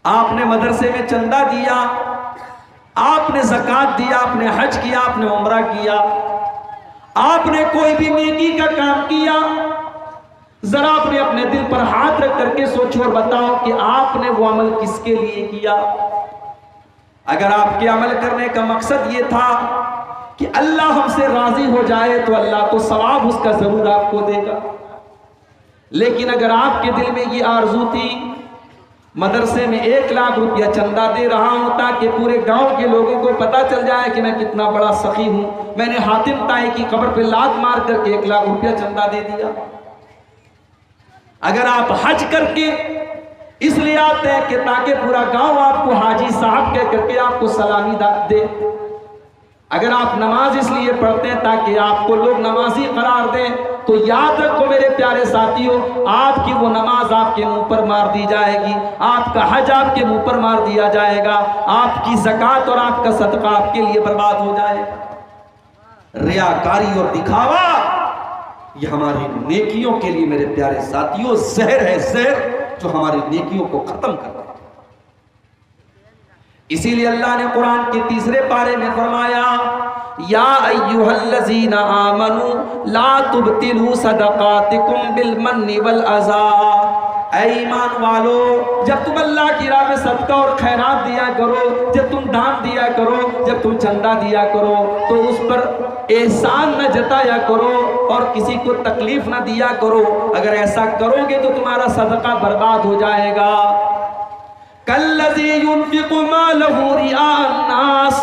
आपने मदरसे में चंदा दिया, आपने ज़कात दिया, आपने हज किया, आपने उम्रा किया, आपने कोई भी नेकी का काम किया, जरा आपने अपने दिल पर हाथ रख करके सोचो और बताओ कि आपने वो अमल किसके लिए किया। अगर आपके अमल करने का मकसद ये था कि अल्लाह हमसे राजी हो जाए तो अल्लाह तो सवाब उसका जरूर आपको देगा। लेकिन अगर आपके दिल में ये आरजू थी मदरसे में 1 लाख रुपया चंदा दे रहा हूं ताकि पूरे गांव के लोगों को पता चल जाए कि मैं कितना बड़ा सखी हूं, मैंने हातिम ताई की कब्र पे लात मार करके 1 लाख रुपया चंदा दे दिया। अगर आप हज करके इसलिए आते हैं कि ताकि पूरा गांव आपको हाजी साहब कह करके आपको सलामी दे, अगर आप नमाज इसलिए पढ़ते हैं ताकि आपको लोग नमाजी करार दें, तो याद रखो मेरे प्यारे साथियों, आपकी वो नमाज आपके मुंह पर मार दी जाएगी, आपका हज आपके मुंह पर मार दिया जाएगा, आपकी ज़कात और आपका सदका आपके लिए बर्बाद हो जाएगा। रियाकारी और दिखावा ये हमारी नेकियों के लिए मेरे प्यारे साथियों जहर है, जहर जो हमारी नेकियों को खत्म कर देता है। इसीलिए अल्लाह ने कुरान के 3 पारे में फरमाया, या अय्युहल्लज़ीना आमनू ला तुबतिलू सदकातिकुम बिल मन्नि वल अज़ा। ऐ ईमान वालो, जब तुम अल्लाह की राह में सदका और खैरात दिया करो, जब तुम दान दिया करो, जब तुम चंदा दिया करो, तो उस पर एहसान न जताया करो और किसी को तकलीफ न दिया करो। अगर ऐसा करोगे तो तुम्हारा सदका बर्बाद हो जाएगा। कल्लज़ी युनफ़िक़ु मालहु रिआअन नास,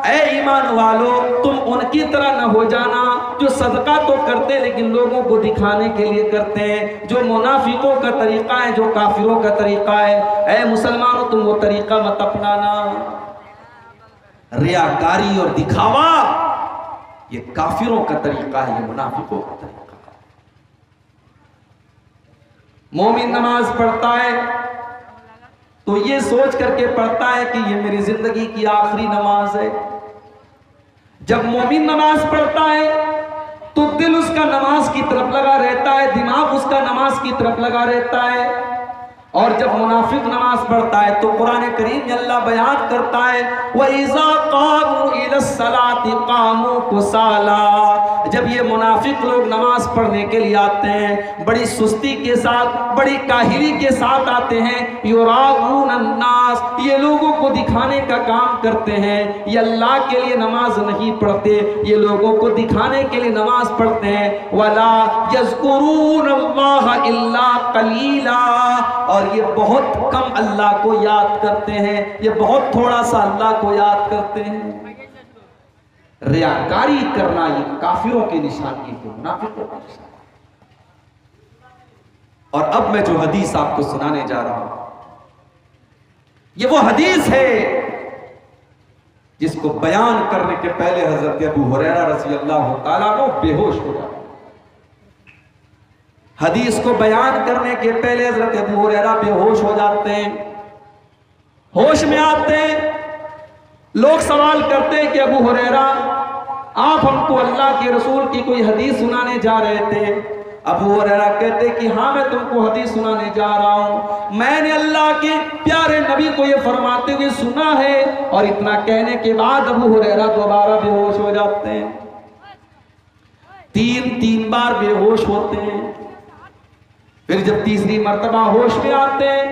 ऐ ईमान वालो, तुम उनकी तरह न हो जाना जो सदका तो करते लेकिन लोगों को दिखाने के लिए करते हैं, जो मुनाफिकों का तरीका है, जो काफिरों का तरीका है। ऐ मुसलमानों, तुम वो तरीका मत अपनाना। रियाकारी और दिखावा ये काफिरों का तरीका है, ये मुनाफिकों का तरीका है। मोमिन नमाज पढ़ता है तो ये सोच करके पढ़ता है कि ये मेरी जिंदगी की आखिरी नमाज है। जब मोमिन नमाज पढ़ता है तो दिल उसका नमाज की तरफ लगा रहता है, दिमाग उसका नमाज की तरफ लगा रहता है। और जब मुनाफिक नमाज पढ़ता है तो कुरान करीम में अल्लाह बयान करता है, वइज़ा क़ामू इलस्सलाति क़ामू कुसाला। जब ये मुनाफिक लोग नमाज पढ़ने के लिए आते हैं बड़ी सुस्ती के साथ, बड़ी काहिली के साथ आते हैं। युराऊन अन्नास, ये लोगों को दिखाने का काम करते हैं, ये अल्लाह के लिए नमाज नहीं पढ़ते, ये लोगों को दिखाने के लिए नमाज पढ़ते हैं। वला यज़कुरून अल्लाह इल्ला क़लीला, और ये बहुत कम अल्लाह को याद करते हैं, ये बहुत थोड़ा सा अल्लाह को याद करते हैं। रियाकारी करना ये काफिरों की निशानी है, मुनाफिकों की निशानी। और अब मैं जो हदीस आपको सुनाने जा रहा हूं, ये वो हदीस है जिसको बयान करने के पहले हजरत अबू हुरैरा रज़ी अल्लाह तआला अन्हु बेहोश हो जाते। हदीस को बयान करने के पहले हजरत अबू हुरैरा बेहोश हो जाते हैं। होश में आते हैं, लोग सवाल करते हैं कि अबू हुरैरा, आप हमको अल्लाह के रसूल की कोई हदीस सुनाने जा रहे थे। अबू हुरैरा कहते कि हाँ, मैं तुमको हदीस सुनाने जा रहा हूँ, मैंने अल्लाह के प्यारे नबी को ये फरमाते हुए सुना है। और इतना कहने के बाद अबू हुरैरा दोबारा बेहोश हो जाते हैं, 3 बार बेहोश होते हैं। फिर जब तीसरी मर्तबा होश में आते हैं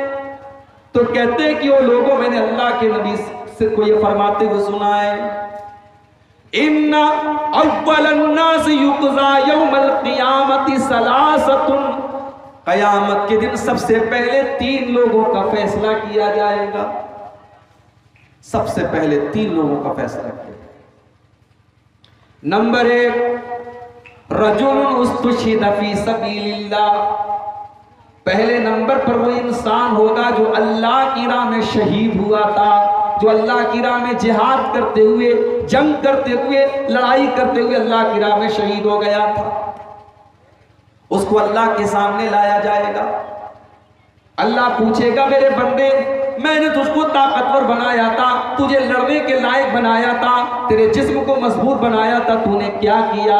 तो कहते हैं कि वो लोगों, मैंने अल्लाह के नबी से को ये फरमाते हुए सुना है, इन्ना अव्वलन नास युक़ज़ा यौमल क़ियामति सलासतुन, क़यामत के दिन सबसे पहले 3 लोगों का फैसला किया जाएगा। सबसे पहले 3 लोगों का फैसला किया जाएगा। नंबर 1, रजुलुन उस्तुशिद फी सबीलिल्लाह, पहले नंबर पर वो इंसान होगा जो अल्लाह की राह में शहीद हुआ था, जो अल्लाह की राह में जिहाद करते हुए, जंग करते हुए, लड़ाई करते हुए अल्लाह की राह में शहीद हो गया था। उसको अल्लाह के सामने लाया जाएगा। अल्लाह पूछेगा, मेरे बंदे, मैंने तुझको ताकतवर बनाया था, तुझे लड़ने के लायक बनाया था, तेरे जिस्म को मजबूत बनाया था, तूने क्या किया?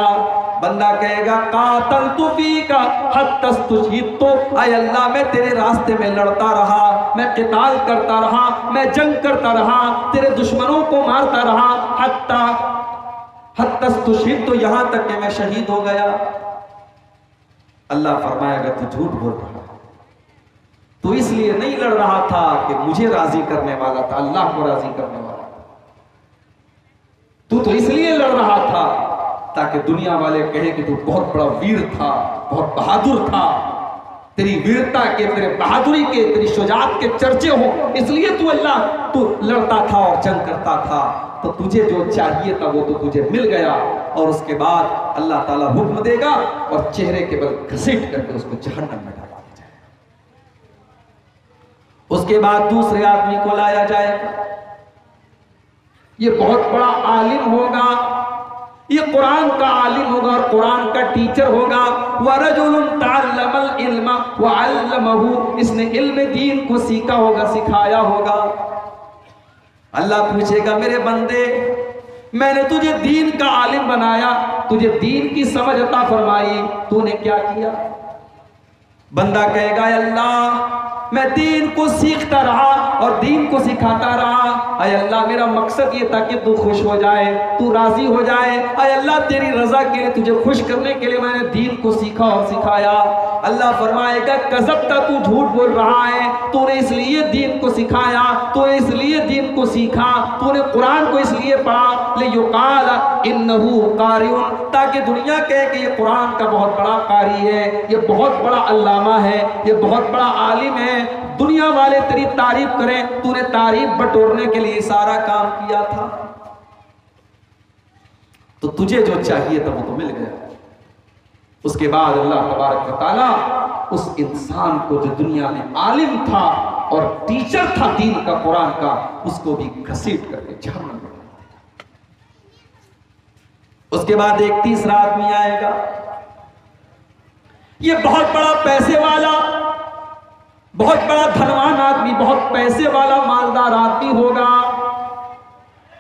बंदा कहेगा कातल तू फीका हत्तस्तुशीतो, आय अल्लाह मैं तेरे रास्ते में लड़ता रहा, मैं क़िताल करता रहा, मैं जंग करता रहा, तेरे दुश्मनों को मारता रहा, हत्तस्तुशीतो, यहां तक कि मैं शहीद हो गया। अल्लाह फरमाएगा तू झूठ बोल रहा, तू इसलिए नहीं लड़ रहा था कि मुझे राजी करने वाला था, अल्लाह को राजी करने वाला था। तू तो इसलिए लड़ रहा था ताकि दुनिया वाले कहे कि तू बहुत बड़ा वीर था, बहुत बहादुर था, तेरी वीरता के, तेरे बहादुरी के, तेरी शुजाअत के चर्चे हो, इसलिए तू लड़ता था और जंग करता था। तो तुझे जो चाहिए था वो तो तुझे मिल गया। और उसके बाद अल्लाह ताला हुक्म देगा और चेहरे के बल घसीट करके उसको जहन्नम में डाला जाएगा। उसके बाद दूसरे आदमी को लाया जाएगा, ये बहुत बड़ा आलिम होगा, ये कुरान का आलिम होगा और कुरान का टीचर होगा। वरजुलुन तअल्लमल इल्मा व अल्लमहु, इसने इल्म दीन को सीखा होगा, सिखाया होगा। अल्लाह पूछेगा मेरे बंदे, मैंने तुझे दीन का आलिम बनाया, तुझे दीन की समझ अता फरमाई, तूने क्या किया? बंदा कहेगा अल्लाह मैं दीन को सीखता रहा और दीन को सिखाता रहा, अय अल्लाह मेरा मकसद ये था कि तू खुश हो जाए, तू राजी हो जाए, अय अल्लाह तेरी रजा के लिए, तुझे खुश करने के लिए मैंने दीन को सीखा और सिखाया। अल्लाह फरमाएगा कज़ब्ता, तू झूठ बोल रहा है, तूने इसलिए दीन को सिखाया, तूने इसलिए दीन को सीखा, तूने कुरान को इसलिए पढ़ा लियुक़ाल इन्नहु क़ारिउन, ताकि दुनिया कहे कि ये कुरान का बहुत बड़ा कारी है, ये बहुत बड़ा अल्लामा है, ये बहुत बड़ा आलिम है, दुनिया वाले तेरी तारीफ करें। तूने तारीफ बटोरने के लिए सारा काम किया था, तो तुझे जो चाहिए था वो तो मिल गया। उसके बाद अल्लाह तबारक व तआला उस इंसान को जो दुनिया में आलिम था और टीचर था दीन का, कुरान का, उसको भी घसीट करके जहन्नम में डाल देगा। उसके बाद एक तीसरा आदमी आएगा, ये बहुत बड़ा पैसे वाला, बहुत बड़ा धनवान आदमी, बहुत पैसे वाला मालदार आदमी होगा।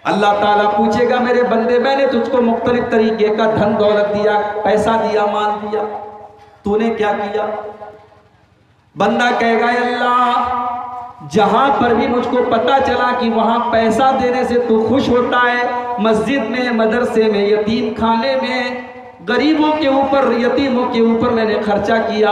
अल्लाह ताला पूछेगा मेरे बंदे मैंने तुझको मुख्तलिफ तरीके का धन दौलत दिया, पैसा दिया, माल दिया, तूने क्या किया? बंदा कहेगा अल्लाह जहां पर भी मुझको पता चला कि वहां पैसा देने से तू खुश होता है, मस्जिद में, मदरसे में, यतीम खाने में, गरीबों के ऊपर, यतीमों के ऊपर मैंने खर्चा किया।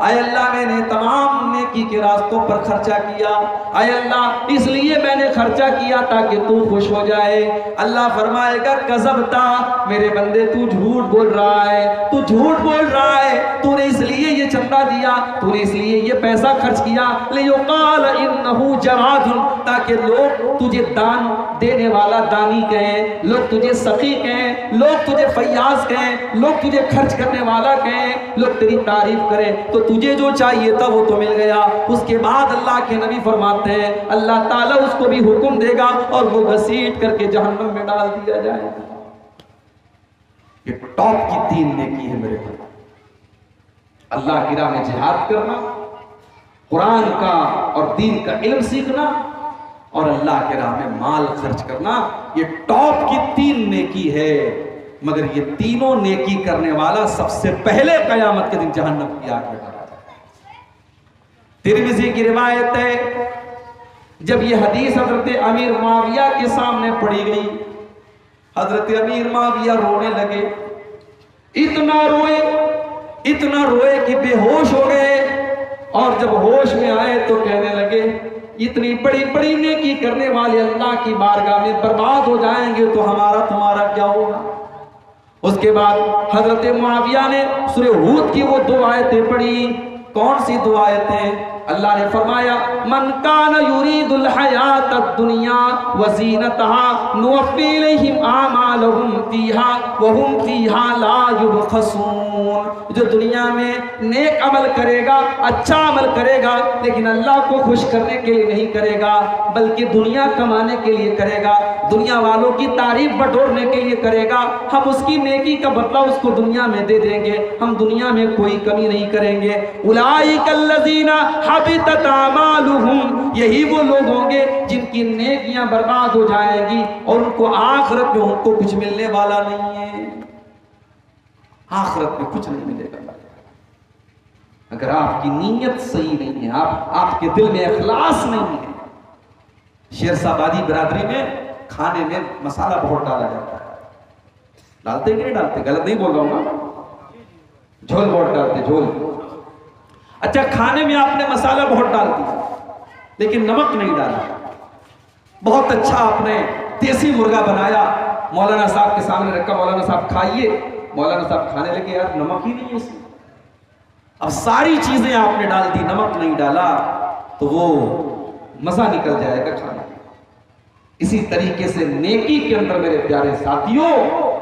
आय अल्लाह मैंने तमाम नेकी के रास्तों पर खर्चा किया। आय अल्लाह इसलिए मैंने खर्चा किया ताकि तू खुश हो जाए। अल्लाह फरमाएगा कज़ब्ता, मेरे बंदे तू झूठ बोल रहा है, तू झूठ बोल रहा है, तूने इसलिए ये चंदा दिया, तूने इसलिए ये पैसा खर्च किया लियुक़ाल इन्नहु जवादुन, ताकि लोग तुझे दान देने वाला दानी कहें, लोग तुझे सखी कहें, लोग तुझे फैयाज कहें, लोग तुझे खर्च करने वाला कहें, लोग तेरी तारीफ करें। तो तुझे जो चाहिए था वो तो मिल गया। उसके बाद अल्लाह के नबी फरमाते हैं अल्लाह ताला उसको भी हुक्म देगा और वो घसीट करके जहन्नम में डाल दिया जाएगा। ये टॉप की 3 नेकी है मेरे भाई, अल्लाह की राह में जिहाद करना, कुरान का और दीन का इल्म सीखना और अल्लाह के राह में माल खर्च करना। ये टॉप की 3 नेकी है। मगर ये तीनों नेकी करने वाला सबसे पहले कयामत के दिन जहन्नम की आग में डाला जाएगा। तिरमिज़ी की रिवायत है, जब ये हदीस हजरत अमीर मुआविया के सामने पड़ी गई, हजरत अमीर मुआविया रोने लगे, इतना रोए कि बेहोश हो गए। और जब होश में आए तो कहने लगे इतनी बड़ी बड़ी नेकी करने वाले अल्लाह की बारगाह में बर्बाद हो जाएंगे तो हमारा तुम्हारा क्या होगा। उसके बाद हजरत मुआविया ने सूरह हूद की वो 2 आयतें पढ़ी। कौन सी 2 आयतें? अल्लाह ने फरमाया मन कान युरीदुल हयातद दुनिया व ज़ीनतहा नुवफ़्फ़ी इलैहिम आमालहुम फ़ीहा व हुम फ़ीहा ला युबख़सून। जो दुनिया में नेक अमल करेगा, अच्छा अमल करेगा, लेकिन अल्लाह को खुश करने के लिए नहीं करेगा, बल्कि दुनिया कमाने के लिए करेगा, दुनिया वालों की तारीफ बटोरने के लिए करेगा, हम उसकी नेकी का बदला उसको दुनिया में दे देंगे, हम दुनिया में कोई कमी नहीं करेंगे। उलाइकल्लज़ीना हबितत आमालुहुम, यही वो लोग होंगे जिनकी नेकियां बर्बाद हो जाएंगी और उनको आखिरत में उनको कुछ मिलने वाला नहीं है। आखिरत में कुछ नहीं मिलेगा। अगर आपकी नीयत सही नहीं है, आपके दिल में इखलास नहीं है। शेरशाबादी बिरादरी में खाने में मसाला बहुत डाला जाता है, डालते कि नहीं डालते? गलत नहीं बोल रहा हूं ना, झोल बहुत डालते, झोल। अच्छा, खाने में आपने मसाला बहुत डाल दिया लेकिन नमक नहीं डाला। बहुत अच्छा आपने देसी मुर्गा बनाया, मौलाना साहब के सामने रखा, मौलाना साहब खाइए, मौलाना साहब खाने लगे, यार नमक ही नहीं है इसमें। अब सारी चीजें आपने डाल दी, नमक नहीं डाला, तो वो मजा निकल जाएगा खाने। इसी तरीके से नेकी के अंदर मेरे प्यारे साथियों,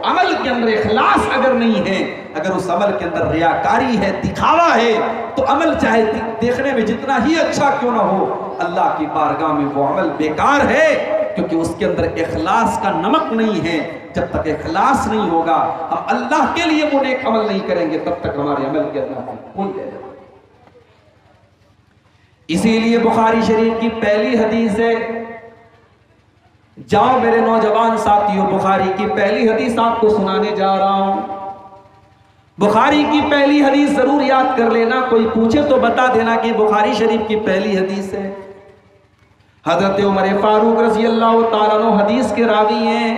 अमल के अंदर इखलास अगर नहीं है, अगर उस अमल के अंदर रियाकारी है, दिखावा है, तो अमल चाहे देखने में जितना ही अच्छा क्यों ना हो, अल्लाह की बारगाह में वो अमल बेकार है, क्योंकि उसके अंदर इखलास का नमक नहीं है। जब तक इखलास नहीं होगा, हम अल्लाह के लिए वो नेक अमल नहीं करेंगे, तब तक हमारे अमल के अंदर भूल जाएगा। इसीलिए बुखारी शरीफ की पहली हदीस है, जाओ मेरे नौजवान साथियों, बुखारी की पहली हदीस आपको सुनाने जा रहा हूं। बुखारी की पहली हदीस जरूर याद कर लेना, कोई पूछे तो बता देना कि बुखारी शरीफ की पहली हदीस है। हजरत उमर फारूक रज़ी अल्लाह ताला अन्हु हदीस के रावी हैं।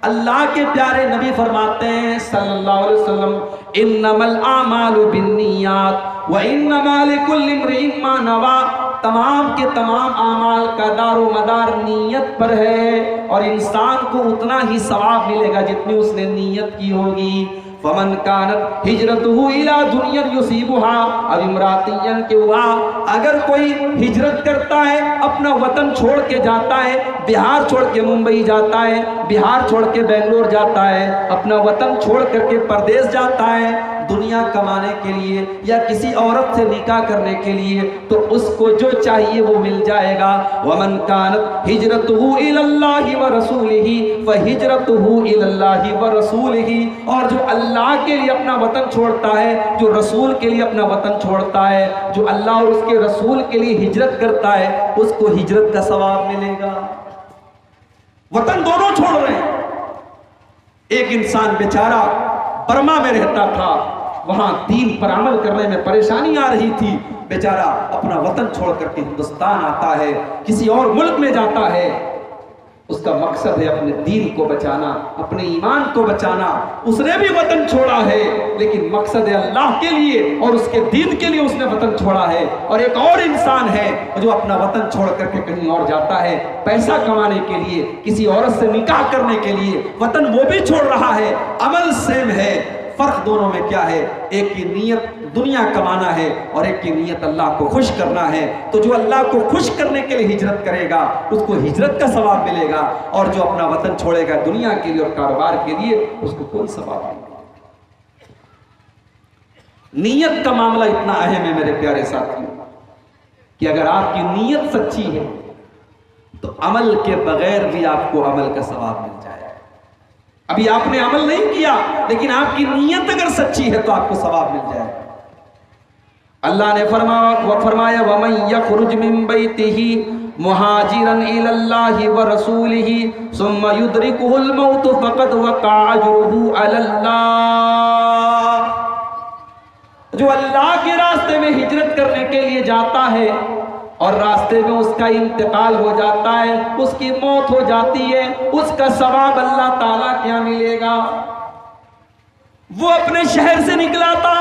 अल्लाह के प्यारे नबी फरमाते हैं सल्लल्लाहु अलैहि वसल्लम, इन्नमल आमालु बिन्नियात व इन्नमा लिकुल्लि इम्रिइन मा नवा। तमाम के तमाम आमाल का दारो मदार नीयत पर है, और इंसान को उतना ही सवाब मिलेगा जितनी उसने नीयत की होगी। फमन कानत हिजरतुहु इला दुनिया युसीबुहा अब इमरातिन यनकिहुहा। अगर कोई हिजरत करता है, अपना वतन छोड़ के जाता है, बिहार छोड़ के मुंबई जाता है, बिहार छोड़ के बेंगलोर जाता है, अपना वतन छोड़ करके परदेश जाता है दुनिया कमाने के लिए या किसी औरत से निकाह करने के लिए, तो उसको जो चाहिए वो मिल जाएगा। वमन कानत हिजरतुहु इलल्लाहि व रसूलिही फहिजरतुहु इलल्लाहि व रसूलिही। और जो अल्लाह के लिए अपना वतन छोड़ता है, जो रसूल के लिए अपना वतन छोड़ता है, जो अल्लाह और उसके रसूल के लिए हिजरत करता है, उसको हिजरत का सवाब मिलेगा। वतन दोनों छोड़ रहे हैं। एक इंसान बेचारा बर्मा में रहता था, वहां दीन पर अमल करने में परेशानी आ रही थी, बेचारा अपना वतन छोड़ करके हिंदुस्तान आता है, किसी और मुल्क में जाता है। उसका मकसद है अपने दीन को बचाना, अपने ईमान को बचाना। उसने भी वतन छोड़ा है, लेकिन मकसद है अल्लाह के लिए और उसके दीन के लिए उसने वतन छोड़ा है। और एक और इंसान है जो अपना वतन छोड़ करके कहीं और जाता है पैसा कमाने के लिए, किसी औरत से निकाह करने के लिए, वतन वो भी छोड़ रहा है। अमल सेम है, फर्क दोनों में क्या है? एक की नीयत दुनिया कमाना है और एक की नीयत अल्लाह को खुश करना है। तो जो अल्लाह को खुश करने के लिए हिजरत करेगा उसको हिजरत का सवाब मिलेगा, और जो अपना वतन छोड़ेगा दुनिया के लिए और कारोबार के लिए, उसको कोई सवाब नहीं। नीयत का मामला इतना अहम है मेरे प्यारे साथियों कि अगर आपकी नीयत सच्ची है तो अमल के बगैर भी आपको अमल का सवाब मिल जाएगा। अभी आपने अमल नहीं किया, लेकिन आपकी नीयत अगर सच्ची है तो आपको सवाब मिल जाएगा। अल्लाह ने फरमाया वमन यखरुज मिन बैतिही मुहाजिरन इलल्लाहि व रसूलिही सुम्मा युद्रिकुहुल मौत फक़द वक़अ अजरुहु अलल्लाह। जो अल्लाह के रास्ते में हिजरत करने के लिए जाता है और रास्ते में उसका इंतकाल हो जाता है, उसकी मौत हो जाती है, उसका सवाब अल्लाह ताला क्या मिलेगा? वो अपने शहर से निकला था,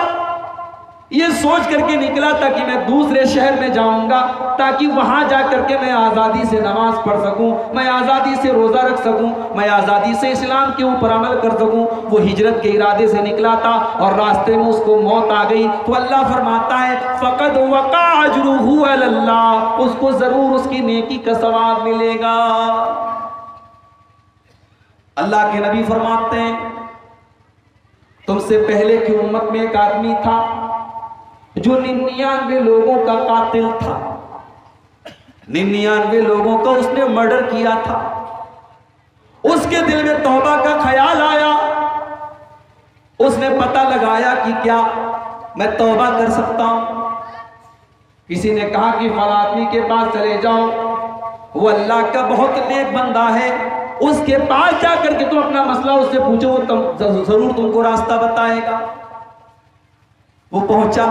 ये सोच करके निकला था कि मैं दूसरे शहर में जाऊंगा ताकि वहां जाकर के मैं आजादी से नमाज पढ़ सकूं, मैं आजादी से रोजा रख सकूं, मैं आजादी से इस्लाम के ऊपर अमल कर सकूं। वो हिजरत के इरादे से निकला था और रास्ते में उसको मौत आ गई, तो अल्लाह फरमाता है फक़द वक़अ अजरुहु अलल्लाह, उसको जरूर उसकी नेकी का सवाब मिलेगा। अल्लाह के नबी फरमाते हैं तुमसे पहले की उम्मत में एक आदमी था जो 99 लोगों का कातिल था, 99 लोगों का उसने मर्डर किया था। उसके दिल में तौबा का ख्याल आया, उसने पता लगाया कि क्या मैं तौबा कर सकता हूं। किसी ने कहा कि फला आदमी के पास चले जाओ, वो अल्लाह का बहुत नेक बंदा है, उसके पास जाकर के तुम अपना मसला उससे पूछो, वो जरूर तुमको रास्ता बताएगा। वो पहुंचा।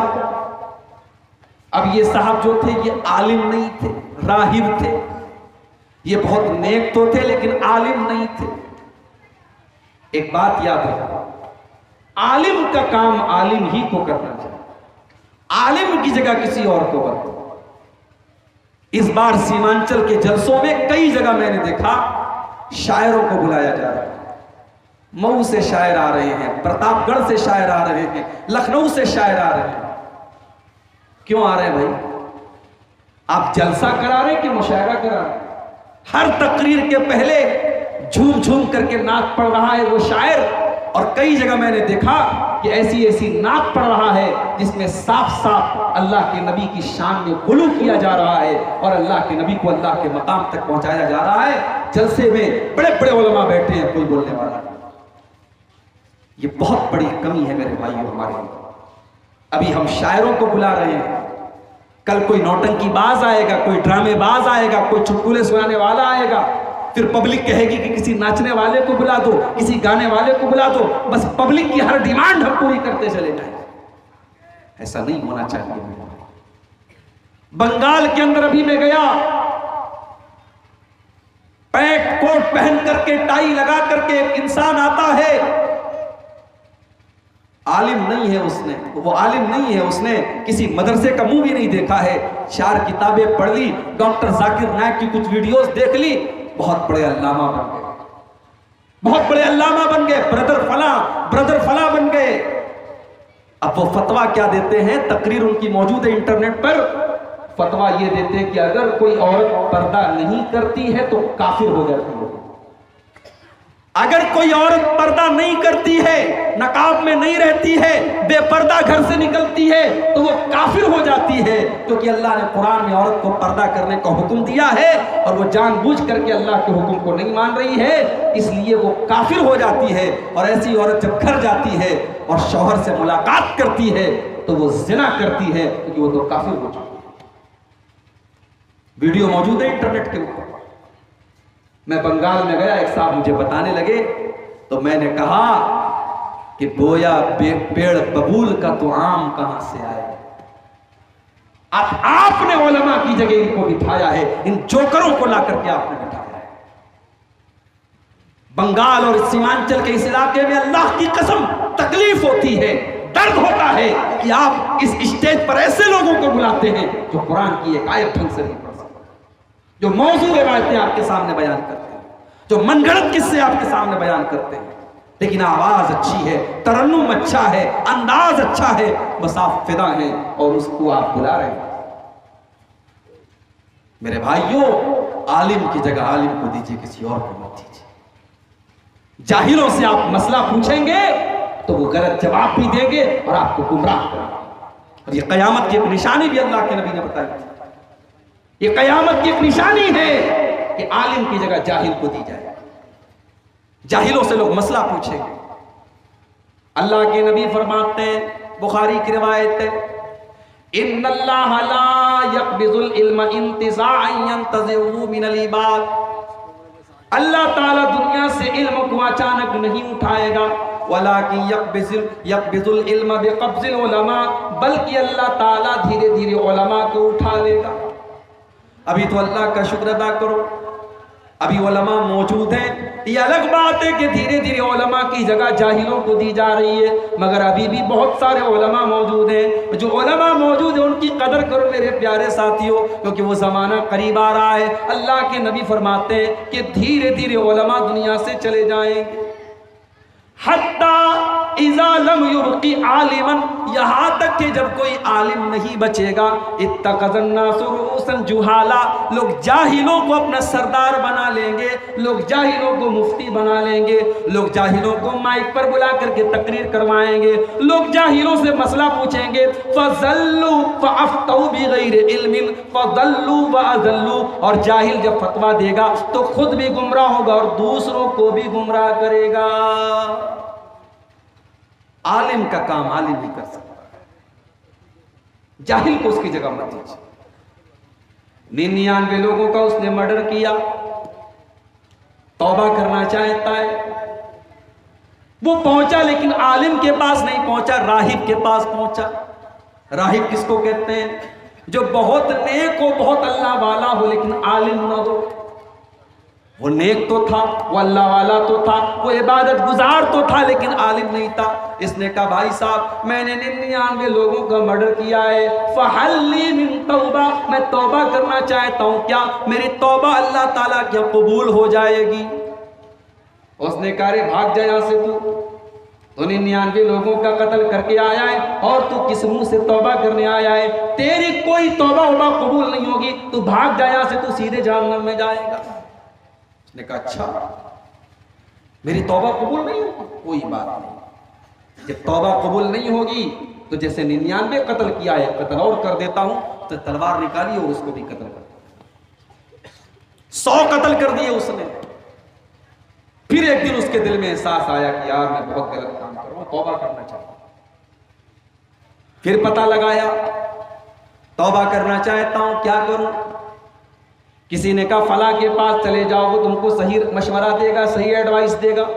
अब ये साहब जो थे ये आलिम नहीं थे, राहिब थे। ये बहुत नेक तो थे लेकिन आलिम नहीं थे। एक बात याद रखो, आलिम का काम आलिम ही को करना चाहिए, आलिम की जगह किसी और को मत। इस बार सीमांचल के जलसों में कई जगह मैंने देखा शायरों को बुलाया जा रहा है। मऊ से शायर आ रहे हैं, प्रतापगढ़ से शायर आ रहे हैं, लखनऊ से शायर आ रहे हैं। क्यों आ रहे हैं भाई? आप जलसा करा रहे हैं कि मुशायरा करा रहे हैं? हर तकरीर के पहले झूम झूम करके नात पढ़ रहा है वो शायर, और कई जगह मैंने देखा कि ऐसी ऐसी नात पढ़ रहा है जिसमें साफ साफ अल्लाह के नबी की शान में गुलू किया जा रहा है और अल्लाह के नबी को अल्लाह के मकाम तक पहुंचाया जा रहा है। जलसे में बड़े बड़े उलमा बैठे हैं, कोई बोलने वाला नहीं। ये बहुत बड़ी कमी है मेरे भाइयों हमारे लिए। अभी हम शायरों को बुला रहे हैं, कल कोई नौटंकीबाज आएगा, कोई ड्रामेबाज आएगा, कोई चुटकुले सुनाने वाला आएगा, फिर पब्लिक कहेगी कि किसी नाचने वाले को बुला दो, किसी गाने वाले को बुला दो, बस पब्लिक की हर डिमांड हम पूरी करते चले जाएं। ऐसा नहीं होना चाहिए। बंगाल के अंदर अभी मैं गया, पैंट कोट पहन करके टाई लगा करके एक इंसान आता है, आलिम नहीं है उसने, वो आलिम नहीं है, उसने किसी मदरसे का मुंह भी नहीं देखा है, 4 किताबें पढ़ ली, डॉक्टर जाकिर नायक की कुछ वीडियोस देख ली, बहुत बड़े अल्लामा बन गए, बहुत बड़े अल्लामा बन गए, ब्रदर फला बन गए। अब वो फतवा क्या देते हैं, तकरीर उनकी मौजूद है इंटरनेट पर, फतवा ये देते हैं कि अगर कोई औरत पर्दा नहीं करती है तो काफिर हो जाती है। अगर कोई औरत पर्दा नहीं करती है, नकाब में नहीं रहती है, बेपर्दा घर से निकलती है तो वो काफिर हो जाती है, क्योंकि अल्लाह ने कुरान में औरत को पर्दा करने का हुक्म दिया है और वो जानबूझ करके अल्लाह के हुक्म को नहीं मान रही है, इसलिए वो काफिर हो जाती है। और ऐसी औरत जब घर जाती है और शौहर से मुलाकात करती है तो वो जिना करती है, क्योंकि वो तो काफिर हो चुकी है। वीडियो मौजूद है इंटरनेट के ऊपर। मैं बंगाल में गया, एक साहब मुझे बताने लगे, तो मैंने कहा कि बोया पेड़ बबूल का तो आम कहां से आए। आपने उलमा की जगह इनको बिठाया है, इन जोकरों को ला करके आपने बिठाया है। बंगाल और सीमांचल के इस इलाके में अल्लाह की कसम तकलीफ होती है, दर्द होता है कि आप इस स्टेज पर ऐसे लोगों को बुलाते हैं जो कुरान की एक आयत ढंग से नहीं पढ़ सकते, जो मौजूद रिवायतें आपके सामने बयान करते हैं, जो मनगढ़ंत किस्से आपके सामने बयान करते हैं, लेकिन आवाज अच्छी है, तरन्नुम अच्छा है, अंदाज अच्छा है, बस आप फिदा हैं और उसको आप बुला रहे हैं। मेरे भाइयों, आलिम की जगह आलिम को दीजिए, किसी और को मत दीजिए। जाहिलों से आप मसला पूछेंगे तो वो गलत जवाब भी देंगे और आपको गुमराह करेंगे। और ये कयामत की एक निशानी भी अल्लाह के नबी ने बताई, ये कयामत की एक निशानी है कि आलिम की जगह जाहिल को दी जाए। जाहिलों से लोग मसला पूछेंगे। अल्लाह के नबी फरमाते हैं, बुखारी की रिवायत है, इन्नल्लाह ला यक़बिज़ुल इल्म इंतिज़ाअन यंतज़िउ मिनल इबाद। अल्लाह ताला दुनिया से इल्म को अचानक नहीं उठाएगा, वलाकिन यक़बिज़ुल इल्म बिक़ब्ज़िल उलमा, बल्कि अल्लाह ताला धीरे धीरे उलमा को उठा लेगा। अभी तो अल्लाह का शुक्र अदा करो, अभी उलमा मौजूद हैं। ये अलग बात है कि धीरे धीरे उलमा की जगह जाहिलों को दी जा रही है, मगर अभी भी बहुत सारे उलमा मौजूद हैं। जो उलमा मौजूद है उनकी कदर करो मेरे प्यारे साथियों, क्योंकि वो ज़माना करीब आ रहा है। अल्लाह के नबी फरमाते हैं कि धीरे धीरे उलमा दुनिया से चले जाएंगे। हत्ता इज़ा लम युबक़ी आलिमन, यहाँ तक कि जब कोई आलिम नहीं बचेगा, इत्तख़ज़न नासु रुऊसन जुहाला, लोग जाहिलों को अपना सरदार बना लेंगे, लोग जाहिलों को मुफ्ती बना लेंगे, लोग जाहिलों को माइक पर बुला करके तकरीर करवाएंगे, लोग जाहिलों से मसला पूछेंगे। फ़ज़ल्लू फ़अफ़्तौ बिग़ैरि इल्मिन फ़ज़ल्लू वअज़ल्लू, और जाहिल जब फतवा देगा तो खुद भी गुमराह होगा और दूसरों को भी गुमराह करेगा। आलिम का काम आलिम नहीं कर सकता, जाहिल को उसकी जगह मत दीजिए। 99 लोगों का उसने मर्डर किया, तौबा करना चाहता है, वो पहुंचा लेकिन आलिम के पास नहीं पहुंचा, राहिब के पास पहुंचा। राहिब किसको कहते हैं? जो बहुत नेक हो, बहुत अल्लाह वाला हो, लेकिन आलिम ना हो। वो नेक तो था, वो अल्लाह वाला तो था, वो इबादत गुजार तो था, लेकिन आलिम नहीं था। इसने कहा भाई साहब मैंने 99 लोगों का मर्डर किया है, फहल्ली मिन तौबा, मैं तौबा करना चाहता हूं, क्या मेरी तौबा अल्लाह ताला क्या कबूल हो जाएगी? उसने कहा रे भाग जा यहां से, तू 99 लोगों का कत्ल करके आया है और तू किस मुंह से तौबा करने आया है? तेरी कोई तौबा वबा कबूल नहीं होगी, तू भाग जा यहां से, तू सीधे जहन्नम में जाएगा। उसने कहा अच्छा मेरी तौबा कबूल नहीं होगी, कोई बात नहीं, जब तौबा कबूल नहीं होगी तो जैसे 99 कत्ल किया है कत्ल और कर देता हूं, तो तलवार निकाली और उसको भी कत्ल कर 100 कत्ल कर दिए उसने। फिर एक दिन उसके दिल में एहसास आया कि यार मैं बहुत गलत काम कर रहा हूं, तौबा करना चाहता हूं। फिर पता लगाया तौबा करना चाहता हूं, क्या करूं? किसी ने कहा फला के पास चले जाओ, वो तुमको सही मशवरा देगा, सही एडवाइस देगा।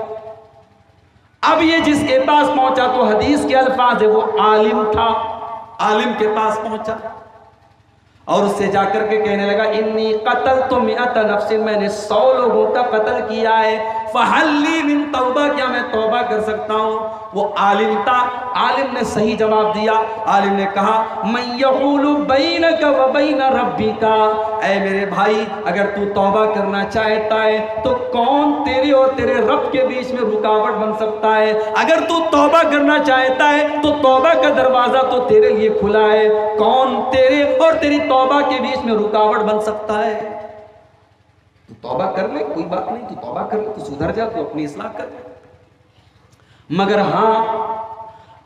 अब ये जिसके पास पहुंचा तो हदीस के अल्फाज है, वो आलिम था, आलिम के पास पहुंचा और उससे जाकर के कहने लगा इन्नी कत्ल तो मिअत नफ्सिन, मैंने 100 लोगों का कत्ल किया है, फहल्ली मिन तौबा, क्या मैं तौबा कर सकता हूं? वो आलिम था, आलिम ने सही जवाब दिया। आलिम ने कहा मन यक़ूलु बैनका व बैन रब्बिका, ऐ मेरे भाई अगर तू तौबा करना चाहता है तो कौन तेरे और तेरे रब के बीच में रुकावट बन सकता है? अगर तू तौबा करना चाहता है तो तौबा का दरवाजा तो तेरे लिए खुला है, कौन तेरे और तेरी तौबा के बीच में रुकावट बन सकता है? तू तौबा कर ले, कोई बात नहीं, तू तौबा कर ले, तू सुधर जा, तू अपनी इस्लाह कर ले। मगर हां